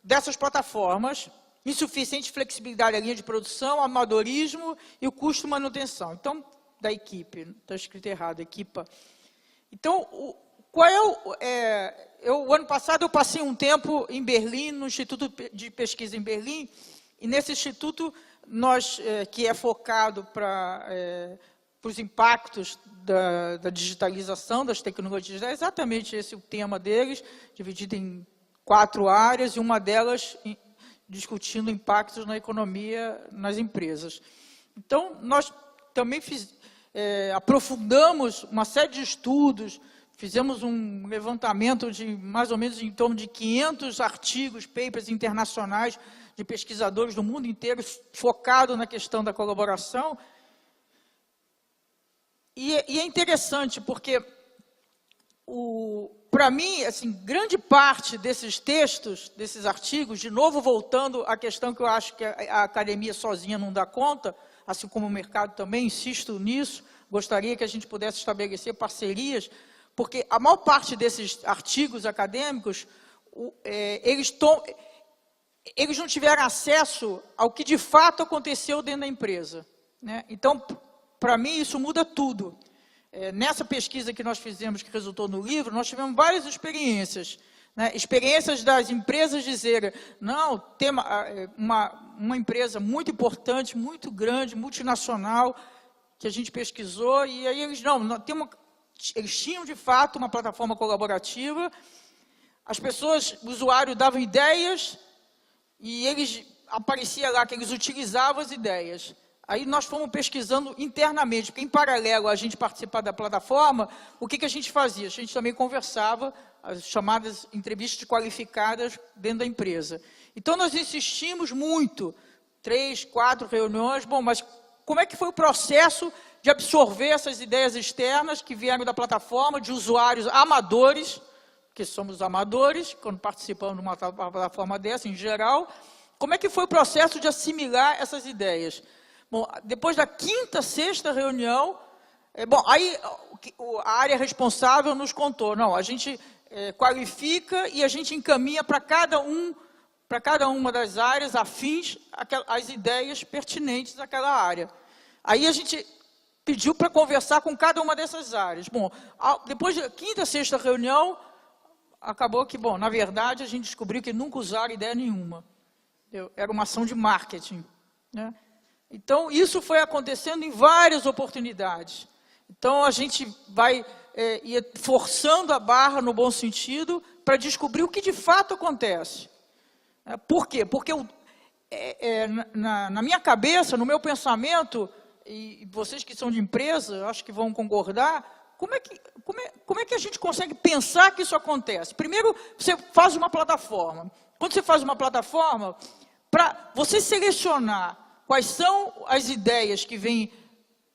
dessas plataformas, insuficiente flexibilidade na linha de produção, amadorismo e o custo de manutenção. Então, da equipe, está escrito errado, equipa. Então, o ano passado eu passei um tempo em Berlim, no Instituto de Pesquisa em Berlim, e nesse instituto, que é focado para os impactos da digitalização das tecnologias, é exatamente esse o tema deles, dividido em 4 áreas, e uma delas discutindo impactos na economia, nas empresas. Então, nós também aprofundamos uma série de estudos, fizemos um levantamento de mais ou menos em torno de 500 artigos, papers internacionais de pesquisadores do mundo inteiro, focado na questão da colaboração. E é interessante, porque, para mim, assim, grande parte desses textos, desses artigos, de novo voltando à questão que eu acho que a academia sozinha não dá conta, assim como o mercado também, insisto nisso, gostaria que a gente pudesse estabelecer parcerias, porque a maior parte desses artigos acadêmicos, eles não tiveram acesso ao que de fato aconteceu dentro da empresa. Então, para mim, isso muda tudo. Nessa pesquisa que nós fizemos, que resultou no livro, nós tivemos várias experiências. Experiências das empresas dizerem, não, tem uma empresa muito importante, muito grande, multinacional, que a gente pesquisou, e aí eles, eles tinham de fato uma plataforma colaborativa, as pessoas, o usuário davam ideias, e aparecia lá que eles utilizavam as ideias. Aí nós fomos pesquisando internamente, porque em paralelo a gente participar da plataforma, o que a gente fazia? A gente também conversava, as chamadas entrevistas qualificadas dentro da empresa. Então nós insistimos muito, 3, 4 reuniões, mas como é que foi o processo de absorver essas ideias externas que vieram da plataforma, de usuários amadores, que somos amadores, quando participamos de uma plataforma dessa, em geral, como é que foi o processo de assimilar essas ideias? Bom, depois da 5ª, 6ª reunião, aí a área responsável nos contou, a gente qualifica e a gente encaminha para cada uma das áreas afins as ideias pertinentes àquela área. Aí a gente pediu para conversar com cada uma dessas áreas. Bom, depois da quinta, sexta reunião, acabou que, bom, na verdade, a gente descobriu que nunca usaram ideia nenhuma. Era uma ação de marketing, né? Então, isso foi acontecendo em várias oportunidades. Então, a gente vai ir forçando a barra no bom sentido para descobrir o que de fato acontece. Por quê? Porque na minha cabeça, no meu pensamento, e vocês que são de empresa, acho que vão concordar, como é que a gente consegue pensar que isso acontece? Primeiro, você faz uma plataforma. Quando você faz uma plataforma, para você selecionar quais são as ideias que vêm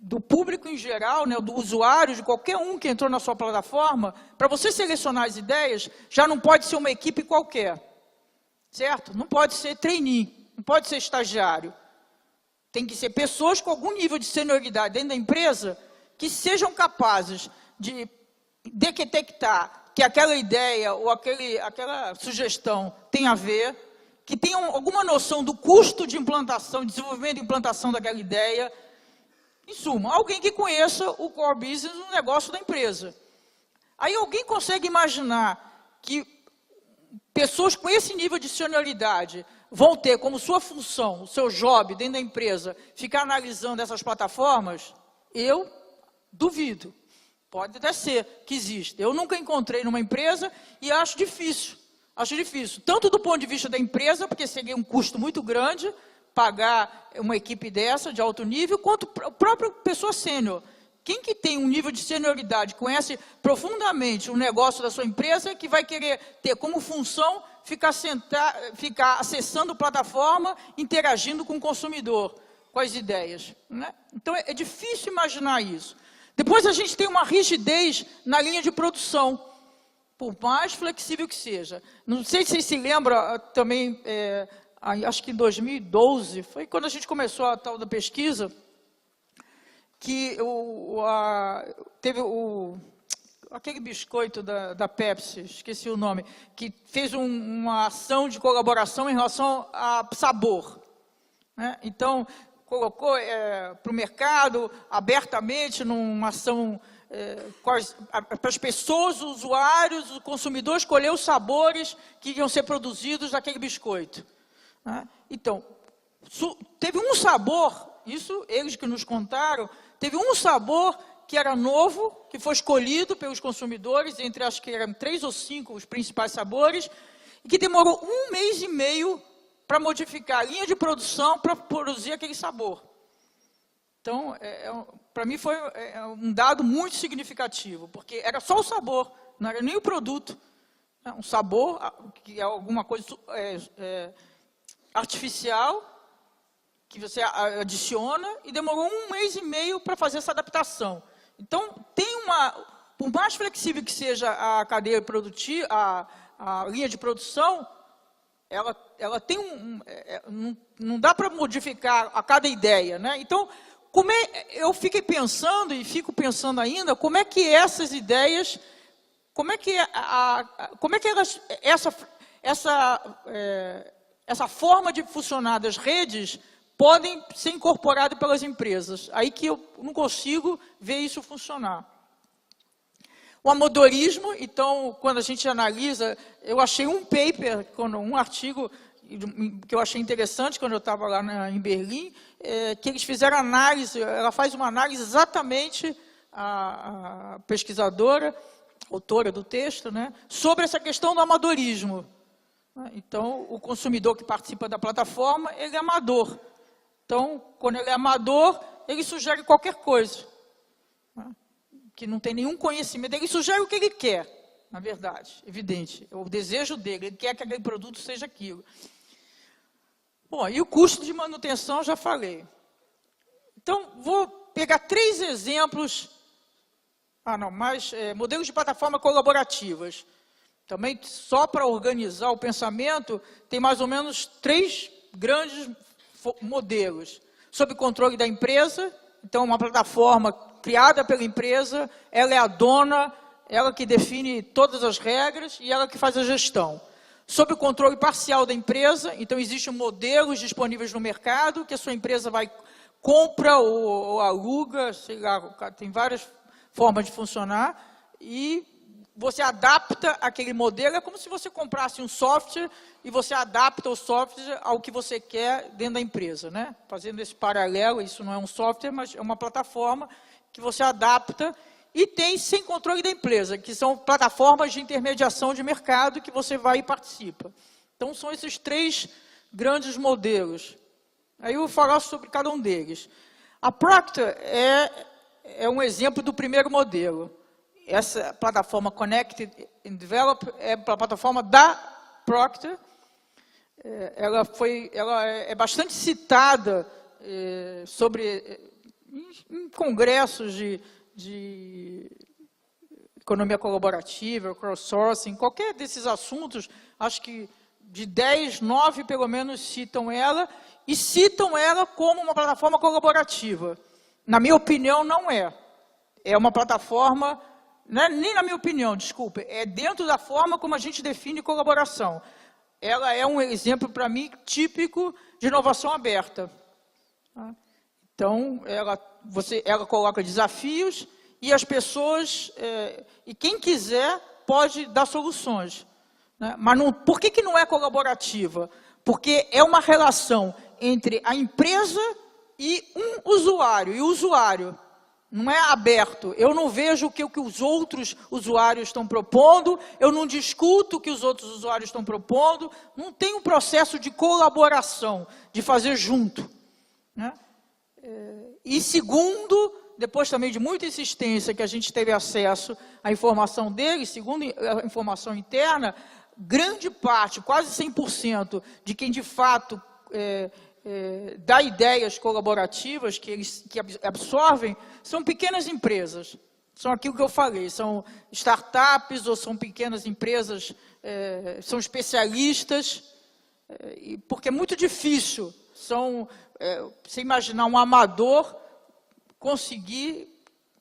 do público em geral, né, do usuário, de qualquer um que entrou na sua plataforma, para você selecionar as ideias, já não pode ser uma equipe qualquer, certo? Não pode ser trainee, não pode ser estagiário. Tem que ser pessoas com algum nível de senioridade dentro da empresa que sejam capazes de detectar que aquela ideia ou aquela sugestão tem a ver, que tenham alguma noção do custo de implantação, de desenvolvimento e implantação daquela ideia. Em suma, alguém que conheça o core business, o negócio da empresa. Aí alguém consegue imaginar que pessoas com esse nível de senioridade vão ter como sua função, o seu job dentro da empresa, ficar analisando essas plataformas? Eu duvido. Pode até ser que exista. Eu nunca encontrei numa empresa e acho difícil. Acho difícil, tanto do ponto de vista da empresa, porque seria um custo muito grande pagar uma equipe dessa, de alto nível, quanto a própria pessoa sênior. Quem que tem um nível de senioridade, conhece profundamente o negócio da sua empresa, que vai querer ter como função ficar acessando a plataforma, interagindo com o consumidor, com as ideias, né? Então, é difícil imaginar isso. Depois, a gente tem uma rigidez na linha de produção, por mais flexível que seja. Não sei se vocês se lembram também, acho que em 2012, foi quando a gente começou a tal da pesquisa, que teve aquele biscoito da Pepsi, esqueci o nome, que fez uma ação de colaboração em relação a sabor, né? Então, colocou para o mercado, abertamente, numa ação para as pessoas, os usuários, o consumidor escolher os sabores que iam ser produzidos daquele biscoito, né? Então, teve um sabor, isso eles que nos contaram, teve um sabor que era novo, que foi escolhido pelos consumidores, entre acho que eram 3 ou 5 os principais sabores, e que demorou 1 mês e meio para modificar a linha de produção para produzir aquele sabor. Então, para mim foi um dado muito significativo, porque era só o sabor, não era nem o produto. Um sabor, que é alguma coisa artificial, que você adiciona, e demorou 1 mês e meio para fazer essa adaptação. Então, por mais flexível que seja a cadeia produtiva, a linha de produção, ela tem não dá para modificar a cada ideia, né? Então, eu fiquei pensando e fico pensando ainda, como é que essas ideias, essa forma de funcionar das redes podem ser incorporadas pelas empresas. Aí que eu não consigo ver isso funcionar. O amadorismo, então, quando a gente analisa, eu achei um paper, um artigo que eu achei interessante quando eu estava lá em Berlim, que eles fizeram análise, ela faz uma análise exatamente, a pesquisadora, autora do texto, né, sobre essa questão do amadorismo. Então, o consumidor que participa da plataforma, ele é amador. Então, quando ele é amador, ele sugere qualquer coisa, né, que não tem nenhum conhecimento, ele sugere o que ele quer, na verdade, evidente, é o desejo dele, ele quer que aquele produto seja aquilo. Bom, e o custo de manutenção, já falei. Então, vou pegar 3 exemplos, modelos de plataforma colaborativas. Também, só para organizar o pensamento, tem mais ou menos 3 grandes modelos. Sob controle da empresa, então uma plataforma criada pela empresa, ela é a dona, ela que define todas as regras e ela que faz a gestão. Sob o controle parcial da empresa, então existem modelos disponíveis no mercado, que a sua empresa vai compra ou aluga, sei lá, tem várias formas de funcionar, e você adapta aquele modelo, é como se você comprasse um software e você adapta o software ao que você quer dentro da empresa, né? Fazendo esse paralelo, isso não é um software, mas é uma plataforma que você adapta e tem sem controle da empresa, que são plataformas de intermediação de mercado que você vai e participa. Então, são esses 3 grandes modelos. Aí eu vou falar sobre cada um deles. A Procter é um exemplo do primeiro modelo. Essa plataforma Connect and Develop é a plataforma da Procter. Ela é bastante citada em congressos de economia colaborativa, crowdsourcing, qualquer desses assuntos, acho que de 10, 9 pelo menos citam ela, e citam ela como uma plataforma colaborativa. Na minha opinião, não é. É uma plataforma, não é nem na minha opinião, desculpe, é dentro da forma como a gente define colaboração. Ela é um exemplo, para mim, típico de inovação aberta. Então, ela coloca desafios e as pessoas, e quem quiser, pode dar soluções. Né? Mas por que não é colaborativa? Porque é uma relação entre a empresa e um usuário. E o usuário não é aberto. Eu não vejo o que os outros usuários estão propondo, eu não discuto o que os outros usuários estão propondo, não tem um processo de colaboração, de fazer junto. Né? E segundo, depois também de muita insistência que a gente teve acesso à informação deles, segundo a informação interna, grande parte, quase 100%, de quem de fato dá ideias colaborativas que absorvem, são pequenas empresas. São aquilo que eu falei, são startups ou são pequenas empresas, são especialistas, porque é muito difícil, você imaginar um amador conseguir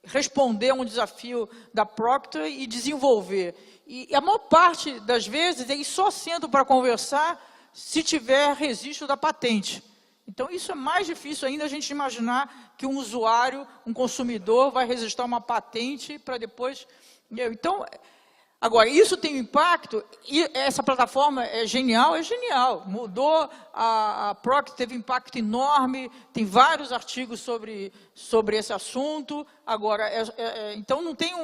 responder a um desafio da Procter e desenvolver. E a maior parte das vezes, eles só sentam para conversar se tiver registro da patente. Então, isso é mais difícil ainda a gente imaginar que um usuário, um consumidor, vai registrar uma patente para depois... Então, agora, isso tem um impacto, e essa plataforma é genial, mudou, a Procter teve um impacto enorme, tem vários artigos sobre esse assunto. Agora, então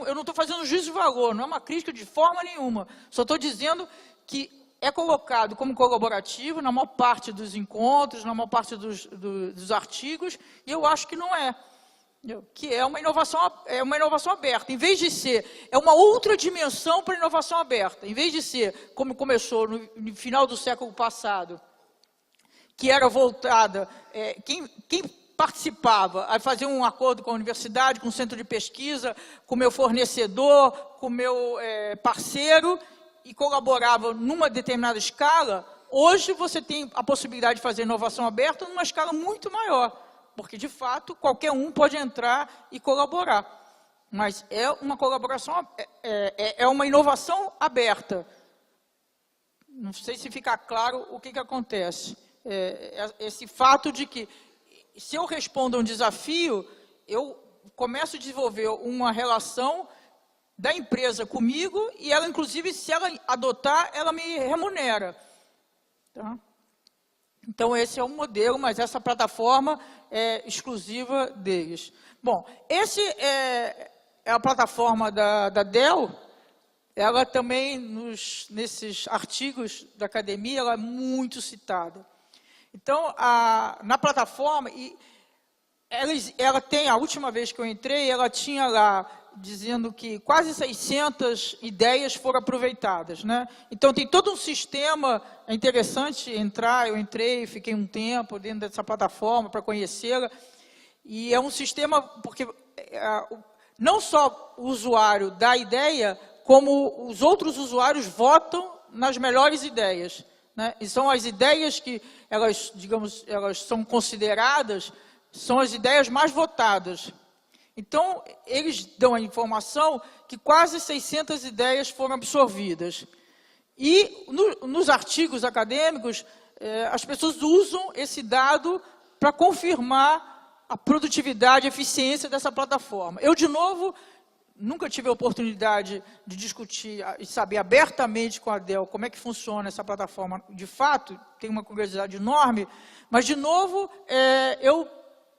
eu não estou fazendo juízo de valor, não é uma crítica de forma nenhuma, só estou dizendo que é colocado como colaborativo na maior parte dos encontros, na maior parte dos artigos, e eu acho que não é. Que é uma inovação aberta. Em vez de ser, é uma outra dimensão para a inovação aberta. Em vez de ser, como começou no final do século passado, que era voltada, quem participava a fazer um acordo com a universidade, com o centro de pesquisa, com o meu fornecedor, com o meu parceiro, e colaborava numa determinada escala, hoje você tem a possibilidade de fazer inovação aberta numa escala muito maior. Porque, de fato, qualquer um pode entrar e colaborar. Mas é uma colaboração, é uma inovação aberta. Não sei se fica claro o que acontece. Esse fato de que, se eu respondo a um desafio, eu começo a desenvolver uma relação da empresa comigo, e ela, inclusive, se ela adotar, ela me remunera. Tá? Então, esse é um modelo, mas essa plataforma é exclusiva deles. Bom, esse é a plataforma da Dell. Ela também, nesses artigos da academia, ela é muito citada. Então, na plataforma, ela tem, a última vez que eu entrei, ela tinha lá, dizendo que quase 600 ideias foram aproveitadas. Né? Então, tem todo um sistema, é interessante entrar, eu entrei, fiquei um tempo dentro dessa plataforma para conhecê-la, e é um sistema, porque não só o usuário dá a ideia, como os outros usuários votam nas melhores ideias. Né? E são as ideias que, digamos, elas são consideradas, são as ideias mais votadas. Então, eles dão a informação que quase 600 ideias foram absorvidas. E, nos artigos acadêmicos, as pessoas usam esse dado para confirmar a produtividade, a eficiência dessa plataforma. Eu, de novo, nunca tive a oportunidade de discutir e saber abertamente com a Dell como é que funciona essa plataforma. De fato, tenho uma curiosidade enorme, mas, de novo, eu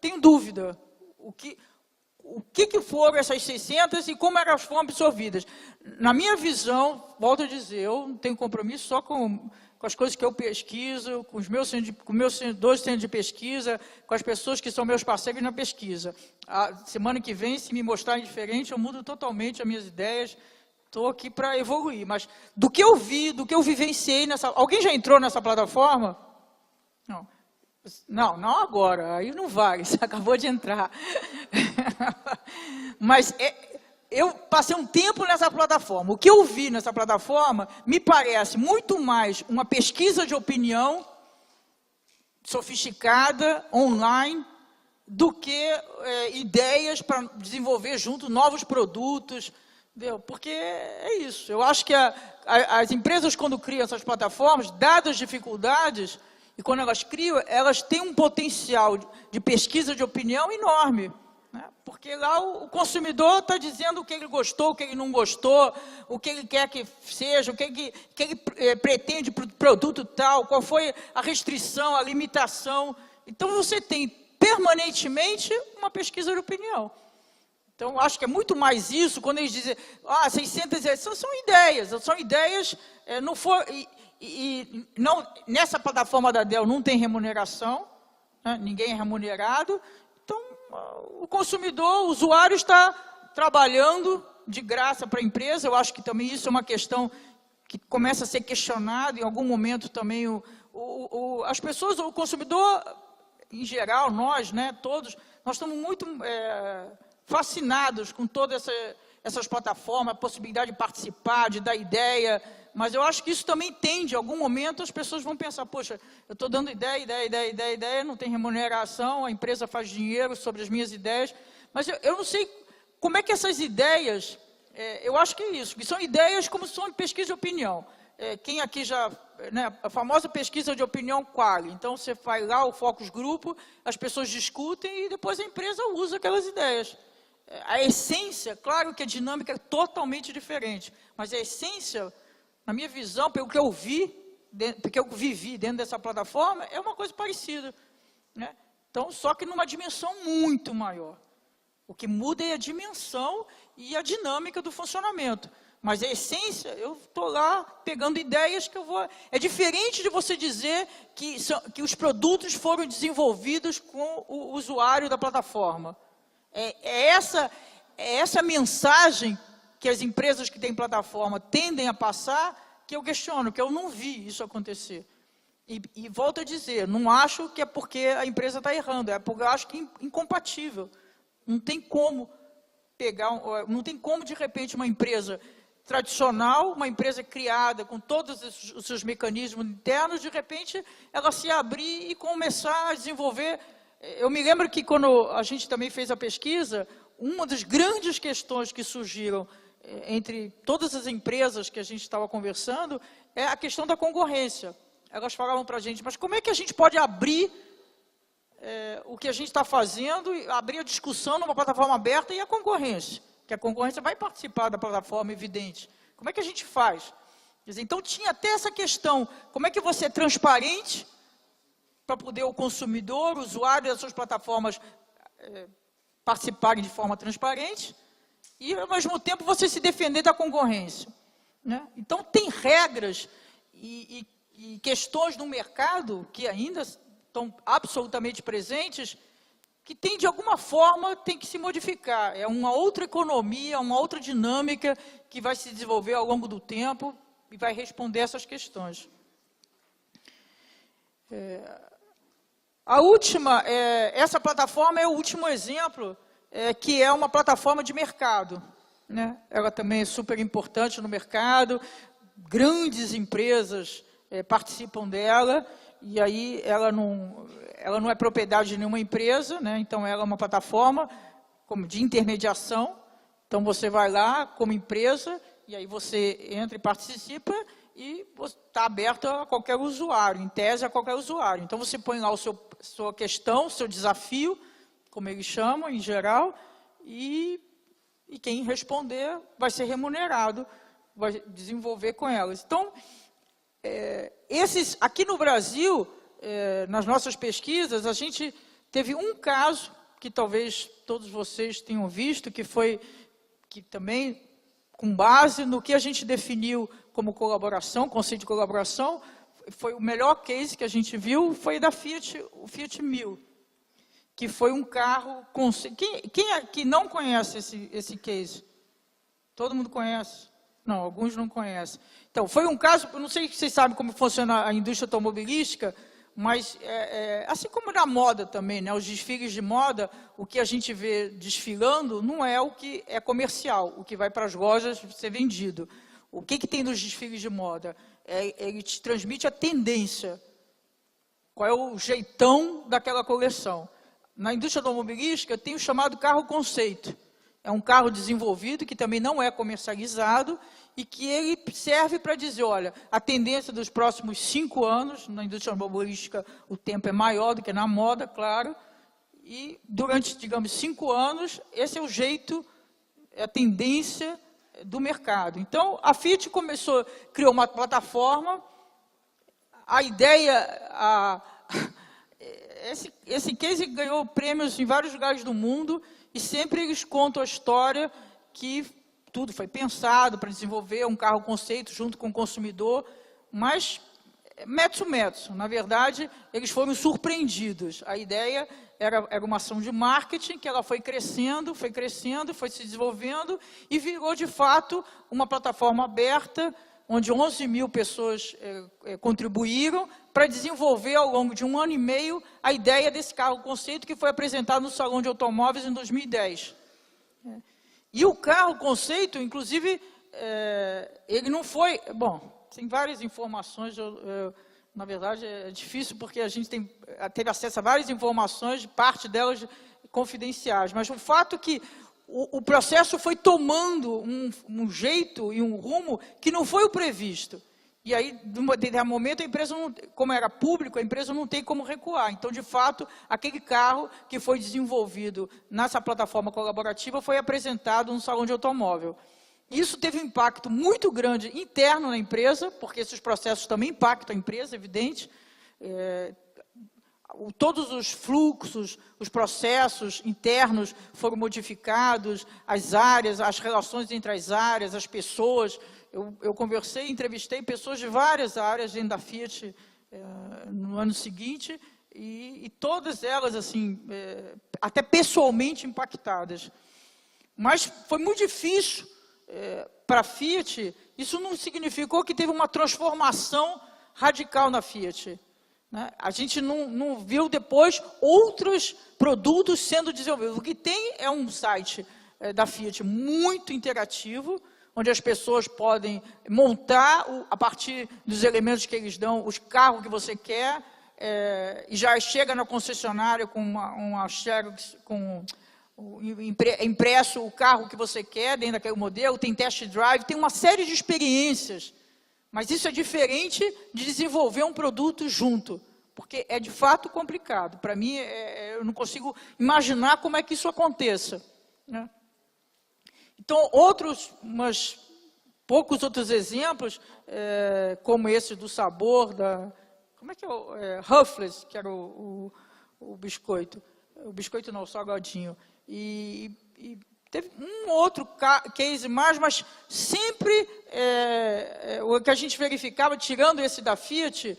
tenho dúvida. O que foram essas 600 e como elas foram absorvidas? Na minha visão, volto a dizer, eu não tenho compromisso só com as coisas que eu pesquiso, com os meus 2 centros de pesquisa, com as pessoas que são meus parceiros na pesquisa. A semana que vem, se me mostrarem diferente, eu mudo totalmente as minhas ideias. Estou aqui para evoluir. Mas do que eu vi, do que eu vivenciei nessa... Alguém já entrou nessa plataforma? Não agora. Aí não vale, você acabou de entrar. Mas eu passei um tempo nessa plataforma. O que eu vi nessa plataforma me parece muito mais uma pesquisa de opinião sofisticada, online, do que ideias para desenvolver junto novos produtos. Entendeu? Porque é isso. Eu acho que as empresas, quando criam essas plataformas, dadas as dificuldades, e quando elas criam, elas têm um potencial de pesquisa de opinião enorme. Porque lá o consumidor está dizendo o que ele gostou, o que ele não gostou, o que ele quer que seja, o que ele pretende para o produto tal, qual foi a restrição, a limitação. Então, você tem permanentemente uma pesquisa de opinião. Então, acho que é muito mais isso, quando eles dizem, 600 são ideias, não for, não, nessa plataforma da Dell não tem remuneração, né, ninguém é remunerado. Então, o consumidor, o usuário está trabalhando de graça para a empresa. Eu acho que também isso é uma questão que começa a ser questionada. Em algum momento também as pessoas, o consumidor, em geral, nós, né, todos, nós estamos muito fascinados com todas essas plataformas, a possibilidade de participar, de dar ideia. Mas eu acho que isso também tende, em algum momento, as pessoas vão pensar, poxa, eu estou dando ideia, não tem remuneração, a empresa faz dinheiro sobre as minhas ideias, mas eu não sei como é que essas ideias, eu acho que é isso, que são ideias como são de pesquisa de opinião. Quem aqui já, né, a famosa pesquisa de opinião Qualy, então você faz lá o focus grupo, as pessoas discutem e depois a empresa usa aquelas ideias. A essência, claro que a dinâmica é totalmente diferente, mas a essência... Na minha visão, pelo que eu vi, porque eu vivi dentro dessa plataforma, é uma coisa parecida. Né? Então, só que numa dimensão muito maior. O que muda é a dimensão e a dinâmica do funcionamento. Mas a essência, eu estou lá pegando ideias que eu vou... É diferente de você dizer que os produtos foram desenvolvidos com o usuário da plataforma. É essa mensagem que as empresas que têm plataforma tendem a passar, que eu questiono, que eu não vi isso acontecer. E volto a dizer, não acho que é porque a empresa está errando, é porque eu acho que é incompatível. Não tem como não tem como, de repente, uma empresa tradicional, uma empresa criada com todos os seus mecanismos internos, de repente, ela se abrir e começar a desenvolver. Eu me lembro que quando a gente também fez a pesquisa, uma das grandes questões que surgiram entre todas as empresas que a gente estava conversando, é a questão da concorrência. Elas falavam para a gente, mas como é que a gente pode abrir o que a gente está fazendo, abrir a discussão numa plataforma aberta e a concorrência? Que a concorrência vai participar da plataforma, evidente. Como é que a gente faz? Quer dizer, então, tinha até essa questão, como é que você é transparente para poder o consumidor, o usuário das suas plataformas participarem de forma transparente, e, ao mesmo tempo, você se defender da concorrência. Né? Então, tem regras e questões no mercado que ainda estão absolutamente presentes, que tem, de alguma forma, tem que se modificar. É uma outra economia, uma outra dinâmica que vai se desenvolver ao longo do tempo e vai responder essas questões. A última, essa plataforma é o último exemplo, que é uma plataforma de mercado. Né? Ela também é super importante no mercado, grandes empresas participam dela, e aí ela não é propriedade de nenhuma empresa, né? Então ela é uma plataforma de intermediação. Então você vai lá como empresa, e aí você entra e participa, e está aberto a qualquer usuário, em tese a qualquer usuário. Então você põe lá sua questão, seu desafio, como eles chamam, em geral, e quem responder vai ser remunerado, vai desenvolver com elas. Então, aqui no Brasil, nas nossas pesquisas, a gente teve um caso, que talvez todos vocês tenham visto, que também, com base no que a gente definiu como colaboração, conceito de colaboração, foi o melhor case que a gente viu, foi da Fiat, o Fiat 1000, que foi um carro... Quem aqui não conhece esse case? Todo mundo conhece? Não, alguns não conhecem. Então, foi um caso, eu não sei se vocês sabem como funciona a indústria automobilística, mas, assim como na moda também, né, os desfiles de moda, o que a gente vê desfilando não é o que é comercial, o que vai para as lojas ser vendido. O que tem nos desfiles de moda? Ele te transmite a tendência, qual é o jeitão daquela coleção. Na indústria automobilística tem o chamado carro conceito. É um carro desenvolvido que também não é comercializado e que ele serve para dizer, olha, a tendência dos próximos 5 anos, na indústria automobilística o tempo é maior do que na moda, claro, e durante, digamos, 5 anos, esse é o jeito, é a tendência do mercado. Então, a Fiat criou uma plataforma, a ideia, esse case ganhou prêmios em vários lugares do mundo, e sempre eles contam a história que tudo foi pensado para desenvolver um carro conceito junto com o consumidor, mas metso, na verdade, eles foram surpreendidos. A ideia era uma ação de marketing, que ela foi crescendo, foi se desenvolvendo, e virou, de fato, uma plataforma aberta, onde 11 mil pessoas contribuíram para desenvolver, ao longo de 1 ano e meio, a ideia desse carro conceito que foi apresentado no Salão de Automóveis em 2010. E o carro conceito, inclusive, ele não foi... Bom, tem várias informações, na verdade é difícil porque a gente teve acesso a várias informações, parte delas confidenciais, mas o fato é que o processo foi tomando um jeito e um rumo que não foi o previsto. E aí, de um determinado momento, a empresa, como era público, a empresa não tem como recuar. Então, de fato, aquele carro que foi desenvolvido nessa plataforma colaborativa foi apresentado no salão de automóvel. Isso teve um impacto muito grande interno na empresa, porque esses processos também impactam a empresa, evidente. Todos os fluxos, os processos internos foram modificados, as áreas, as relações entre as áreas, as pessoas. Eu conversei, entrevistei pessoas de várias áreas dentro da Fiat no ano seguinte, e todas elas, assim, até pessoalmente impactadas. Mas foi muito difícil para a Fiat, isso não significou que teve uma transformação radical na Fiat. A gente não viu depois outros produtos sendo desenvolvidos. O que tem é um site da Fiat muito interativo, onde as pessoas podem montar, a partir dos elementos que eles dão, os carros que você quer, e já chega na concessionária com uma Xerox, impresso o carro que você quer, dentro daquele modelo, tem test drive, tem uma série de experiências. Mas isso é diferente de desenvolver um produto junto, porque é de fato complicado. Para mim, eu não consigo imaginar como é que isso aconteça, né? Então, poucos outros exemplos, como esse do sabor, como é que é? Ruffles, que era o biscoito. O biscoito não, o salgadinho. E teve um outro case mais, mas sempre o que a gente verificava, tirando esse da Fiat,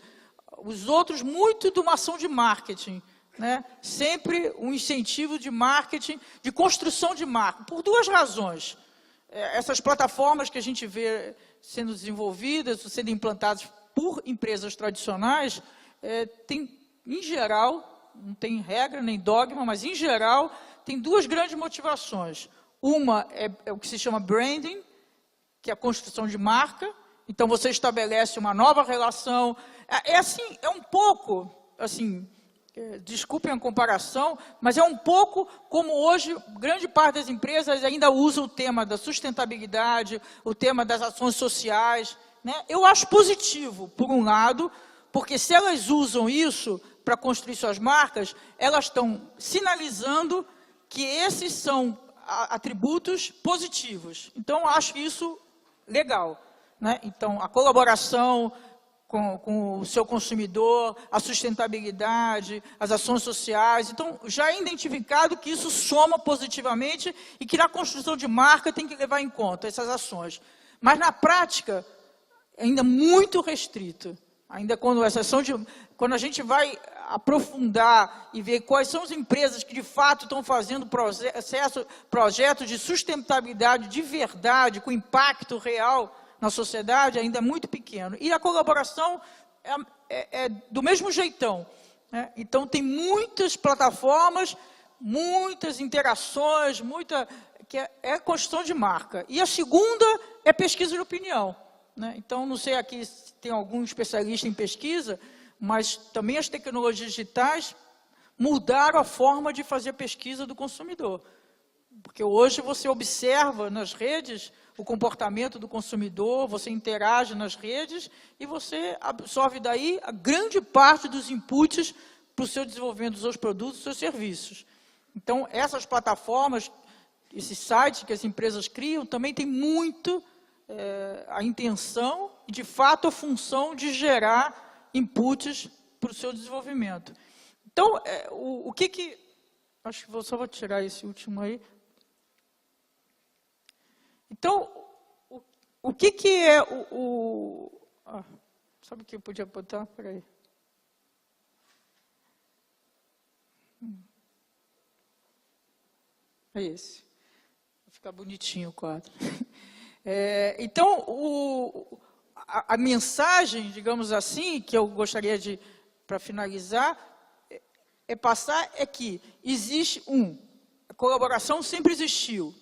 os outros muito de uma ação de marketing, né? Sempre um incentivo de marketing, de construção de marca, por 2 razões. Essas plataformas que a gente vê sendo desenvolvidas, sendo implantadas por empresas tradicionais, tem, em geral, não tem regra nem dogma, mas em geral, tem 2 grandes motivações. Uma é o que se chama branding, que é a construção de marca. Então, você estabelece uma nova relação. É um pouco, assim, desculpem a comparação, mas é um pouco como hoje, grande parte das empresas ainda usa o tema da sustentabilidade, o tema das ações sociais, né? Eu acho positivo, por um lado, porque se elas usam isso para construir suas marcas, elas estão sinalizando que esses são atributos positivos. Então, acho isso legal, né? Então, a colaboração com o seu consumidor, a sustentabilidade, as ações sociais. Então, já é identificado que isso soma positivamente e que na construção de marca tem que levar em conta essas ações. Mas, na prática, ainda muito restrito. Ainda quando a gente vai aprofundar e ver quais são as empresas que, de fato, estão fazendo projetos de sustentabilidade de verdade, com impacto real na sociedade, ainda é muito pequeno. E a colaboração é do mesmo jeitão, né? Então, tem muitas plataformas, muitas interações, que é construção de marca. E a segunda é pesquisa de opinião, né? Então, não sei aqui se tem algum especialista em pesquisa, mas também as tecnologias digitais mudaram a forma de fazer pesquisa do consumidor. Porque hoje você observa nas redes o comportamento do consumidor, você interage nas redes e você absorve daí a grande parte dos inputs para o seu desenvolvimento dos seus produtos, dos seus serviços. Então, essas plataformas, esses sites que as empresas criam, também tem muito a intenção e, de fato, a função de gerar inputs para o seu desenvolvimento. Então, acho que só vou tirar esse último aí. Então, o que é sabe o que eu podia botar? Espera aí. É esse. Vai ficar bonitinho o quadro. Então, a mensagem, digamos assim, que eu gostaria de, para finalizar, passar é que existe, a colaboração sempre existiu.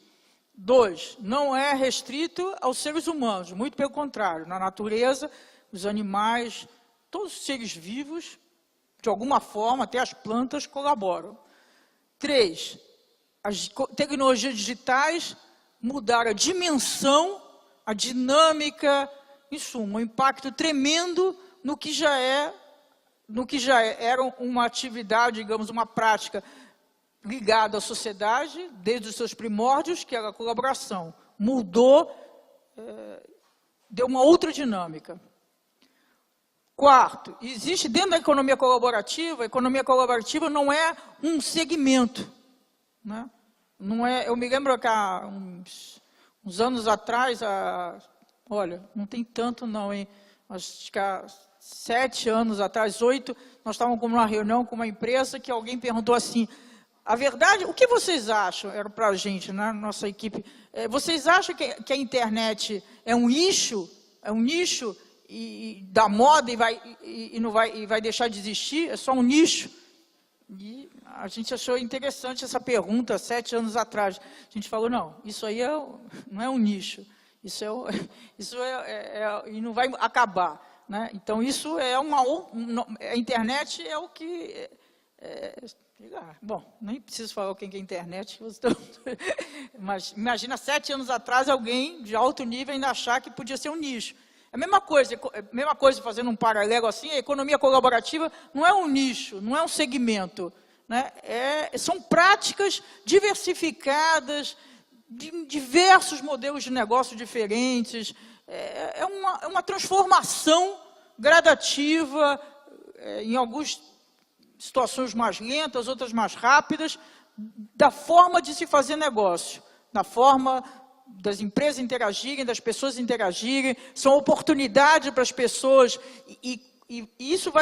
2, não é restrito aos seres humanos, muito pelo contrário, na natureza, os animais, todos os seres vivos, de alguma forma, até as plantas, colaboram. 3, as tecnologias digitais mudaram a dimensão, a dinâmica, em suma, um impacto tremendo no que já era uma atividade, digamos, uma prática ligado à sociedade, desde os seus primórdios, que era a colaboração. Mudou, deu uma outra dinâmica. 4, existe dentro da economia colaborativa, a economia colaborativa não é um segmento, né? Não é, eu me lembro que há uns anos atrás, olha, não tem tanto não, hein? Acho que há 7 anos atrás, 8, nós estávamos com uma reunião com uma empresa que alguém perguntou assim, a verdade, o que vocês acham, era para a gente, né, nossa equipe, vocês acham que a internet é um nicho da moda e vai deixar de existir? É só um nicho? E a gente achou interessante essa pergunta 7 anos atrás. A gente falou, não, isso aí não é um nicho, e não vai acabar, né? Então, isso é a internet é o que... bom, nem preciso falar o que é internet, mas imagina 7 anos atrás alguém de alto nível ainda achar que podia ser um nicho. É a mesma coisa, fazendo um paralelo assim, a economia colaborativa não é um nicho, não é um segmento, né? São práticas diversificadas, de diversos modelos de negócio diferentes, é uma transformação gradativa, em algumas situações mais lentas, outras mais rápidas, da forma de se fazer negócio, da forma das empresas interagirem, das pessoas interagirem, são oportunidades para as pessoas, e isso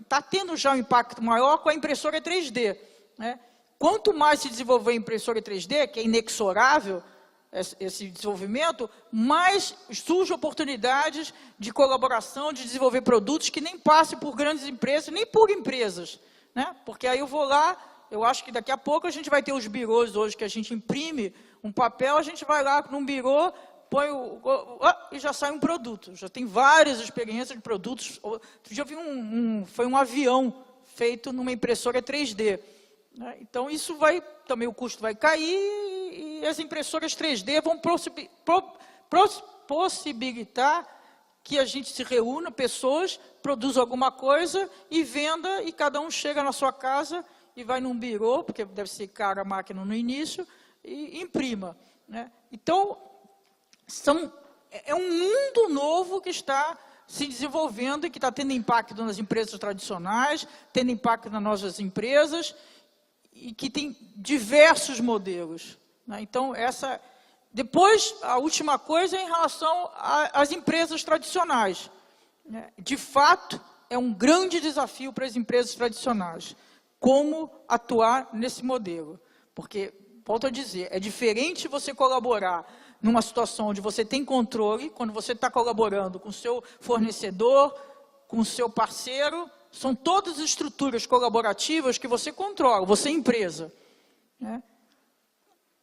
está tendo já um impacto maior com a impressora 3D, né? Quanto mais se desenvolver a impressora 3D, que é inexorável esse desenvolvimento, mais surgem oportunidades de colaboração, de desenvolver produtos que nem passem por grandes empresas, nem por empresas, né? Porque aí eu vou lá, eu acho que daqui a pouco a gente vai ter os birôs hoje que a gente imprime um papel, a gente vai lá num birô, põe e já sai um produto. Já tem várias experiências de produtos. Outro dia eu vi foi um avião feito numa impressora 3D. Né? Então, isso também o custo vai cair e as impressoras 3D vão possibilitar que a gente se reúna, pessoas, produza alguma coisa e venda, e cada um chega na sua casa e vai num birô, porque deve ser cara a máquina no início, e imprima, né? Então, é um mundo novo que está se desenvolvendo e que está tendo impacto nas empresas tradicionais, tendo impacto nas nossas empresas, e que tem diversos modelos, né? Então, depois, a última coisa é em relação às empresas tradicionais, né? De fato, é um grande desafio para as empresas tradicionais, como atuar nesse modelo. Porque, volto a dizer, é diferente você colaborar numa situação onde você tem controle, quando você está colaborando com o seu fornecedor, com o seu parceiro, são todas estruturas colaborativas que você controla, você é empresa, né?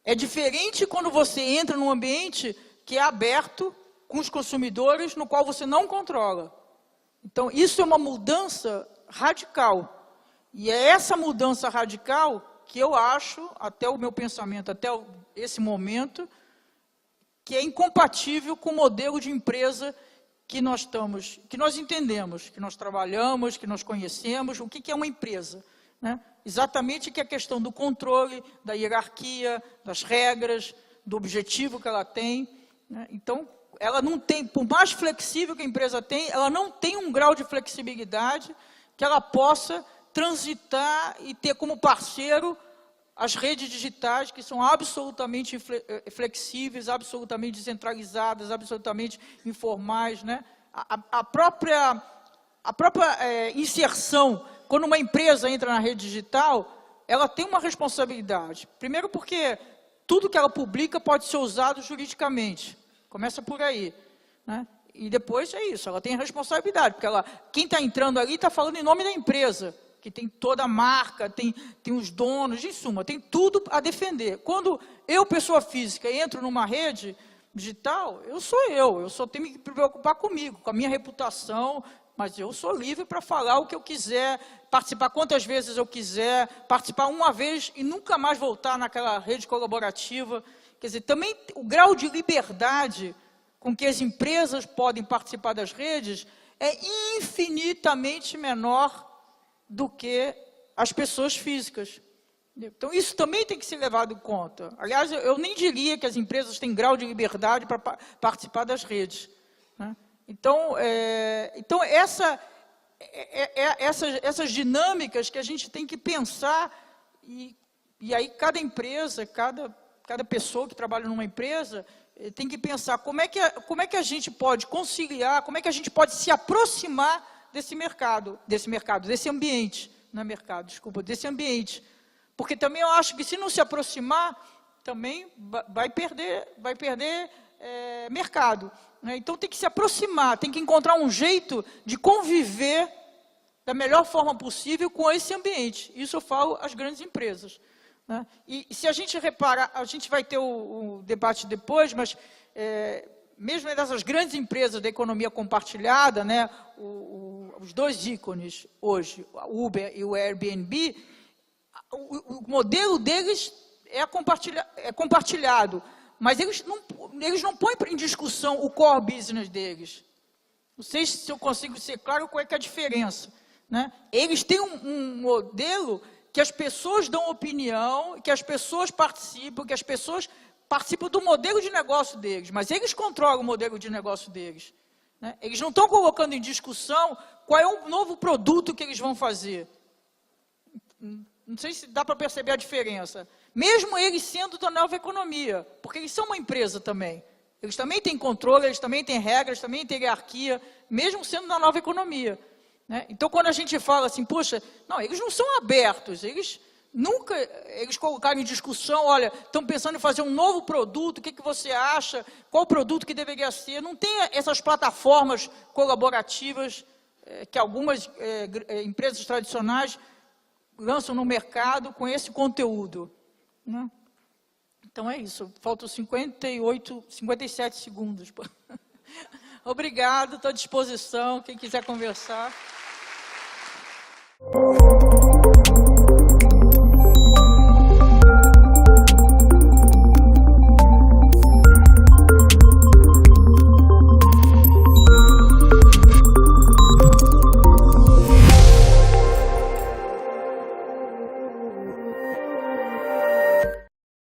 É diferente quando você entra num ambiente que é aberto com os consumidores, no qual você não controla. Então, isso é uma mudança radical. E é essa mudança radical que eu acho, até o meu pensamento, até esse momento, que é incompatível com o modelo de empresa que nós entendemos, que nós trabalhamos, que nós conhecemos. O que é uma empresa, né? Exatamente que é a questão do controle, da hierarquia, das regras, do objetivo que ela tem, né? Então, ela não tem, por mais flexível que a empresa tem, ela não tem um grau de flexibilidade que ela possa transitar e ter como parceiro as redes digitais, que são absolutamente flexíveis, absolutamente descentralizadas, absolutamente informais, né? A própria inserção, quando uma empresa entra na rede digital, ela tem uma responsabilidade. Primeiro porque tudo que ela publica pode ser usado juridicamente. Começa por aí, né? E depois é isso, ela tem responsabilidade, porque quem está entrando ali está falando em nome da empresa, que tem toda a marca, tem os donos, em suma, tem tudo a defender. Quando eu, pessoa física, entro numa rede digital, eu só tenho que me preocupar comigo, com a minha reputação, mas eu sou livre para falar o que eu quiser, participar quantas vezes eu quiser, participar uma vez e nunca mais voltar naquela rede colaborativa. Quer dizer, também o grau de liberdade com que as empresas podem participar das redes é infinitamente menor do que as pessoas físicas. Então, isso também tem que ser levado em conta. Aliás, eu nem diria que as empresas têm grau de liberdade para participar das redes, né? Então, essas dinâmicas que a gente tem que pensar, e aí cada empresa, cada pessoa que trabalha numa empresa, tem que pensar como é que a gente pode conciliar, como é que a gente pode se aproximar desse ambiente, não é mercado, desculpa, desse ambiente. Porque também eu acho que se não se aproximar, também vai perder mercado, né? Então tem que se aproximar, tem que encontrar um jeito de conviver da melhor forma possível com esse ambiente. Isso eu falo às grandes empresas, né? E se a gente reparar, a gente vai ter o debate depois, mas mesmo dessas grandes empresas da economia compartilhada, né, os dois ícones hoje, o Uber e o Airbnb, o modelo deles é compartilhado, mas eles não põem em discussão o core business deles. Não sei se eu consigo ser claro qual é que é a diferença, né? Eles têm um modelo que as pessoas dão opinião, que as pessoas participam, do modelo de negócio deles, mas eles controlam o modelo de negócio deles, né? Eles não estão colocando em discussão qual é o novo produto que eles vão fazer. Não sei se dá para perceber a diferença. Mesmo eles sendo da nova economia, porque eles são uma empresa também. Eles também têm controle, eles também têm regras, também têm hierarquia, mesmo sendo da nova economia, né? Então, quando a gente fala assim, poxa, não, eles não são abertos, eles colocaram em discussão, olha, estão pensando em fazer um novo produto, o que você acha, qual produto que deveria ser, não tem essas plataformas colaborativas que algumas empresas tradicionais lançam no mercado com esse conteúdo, né? Então é isso, faltam 57 segundos. Obrigado, estou à disposição, quem quiser conversar.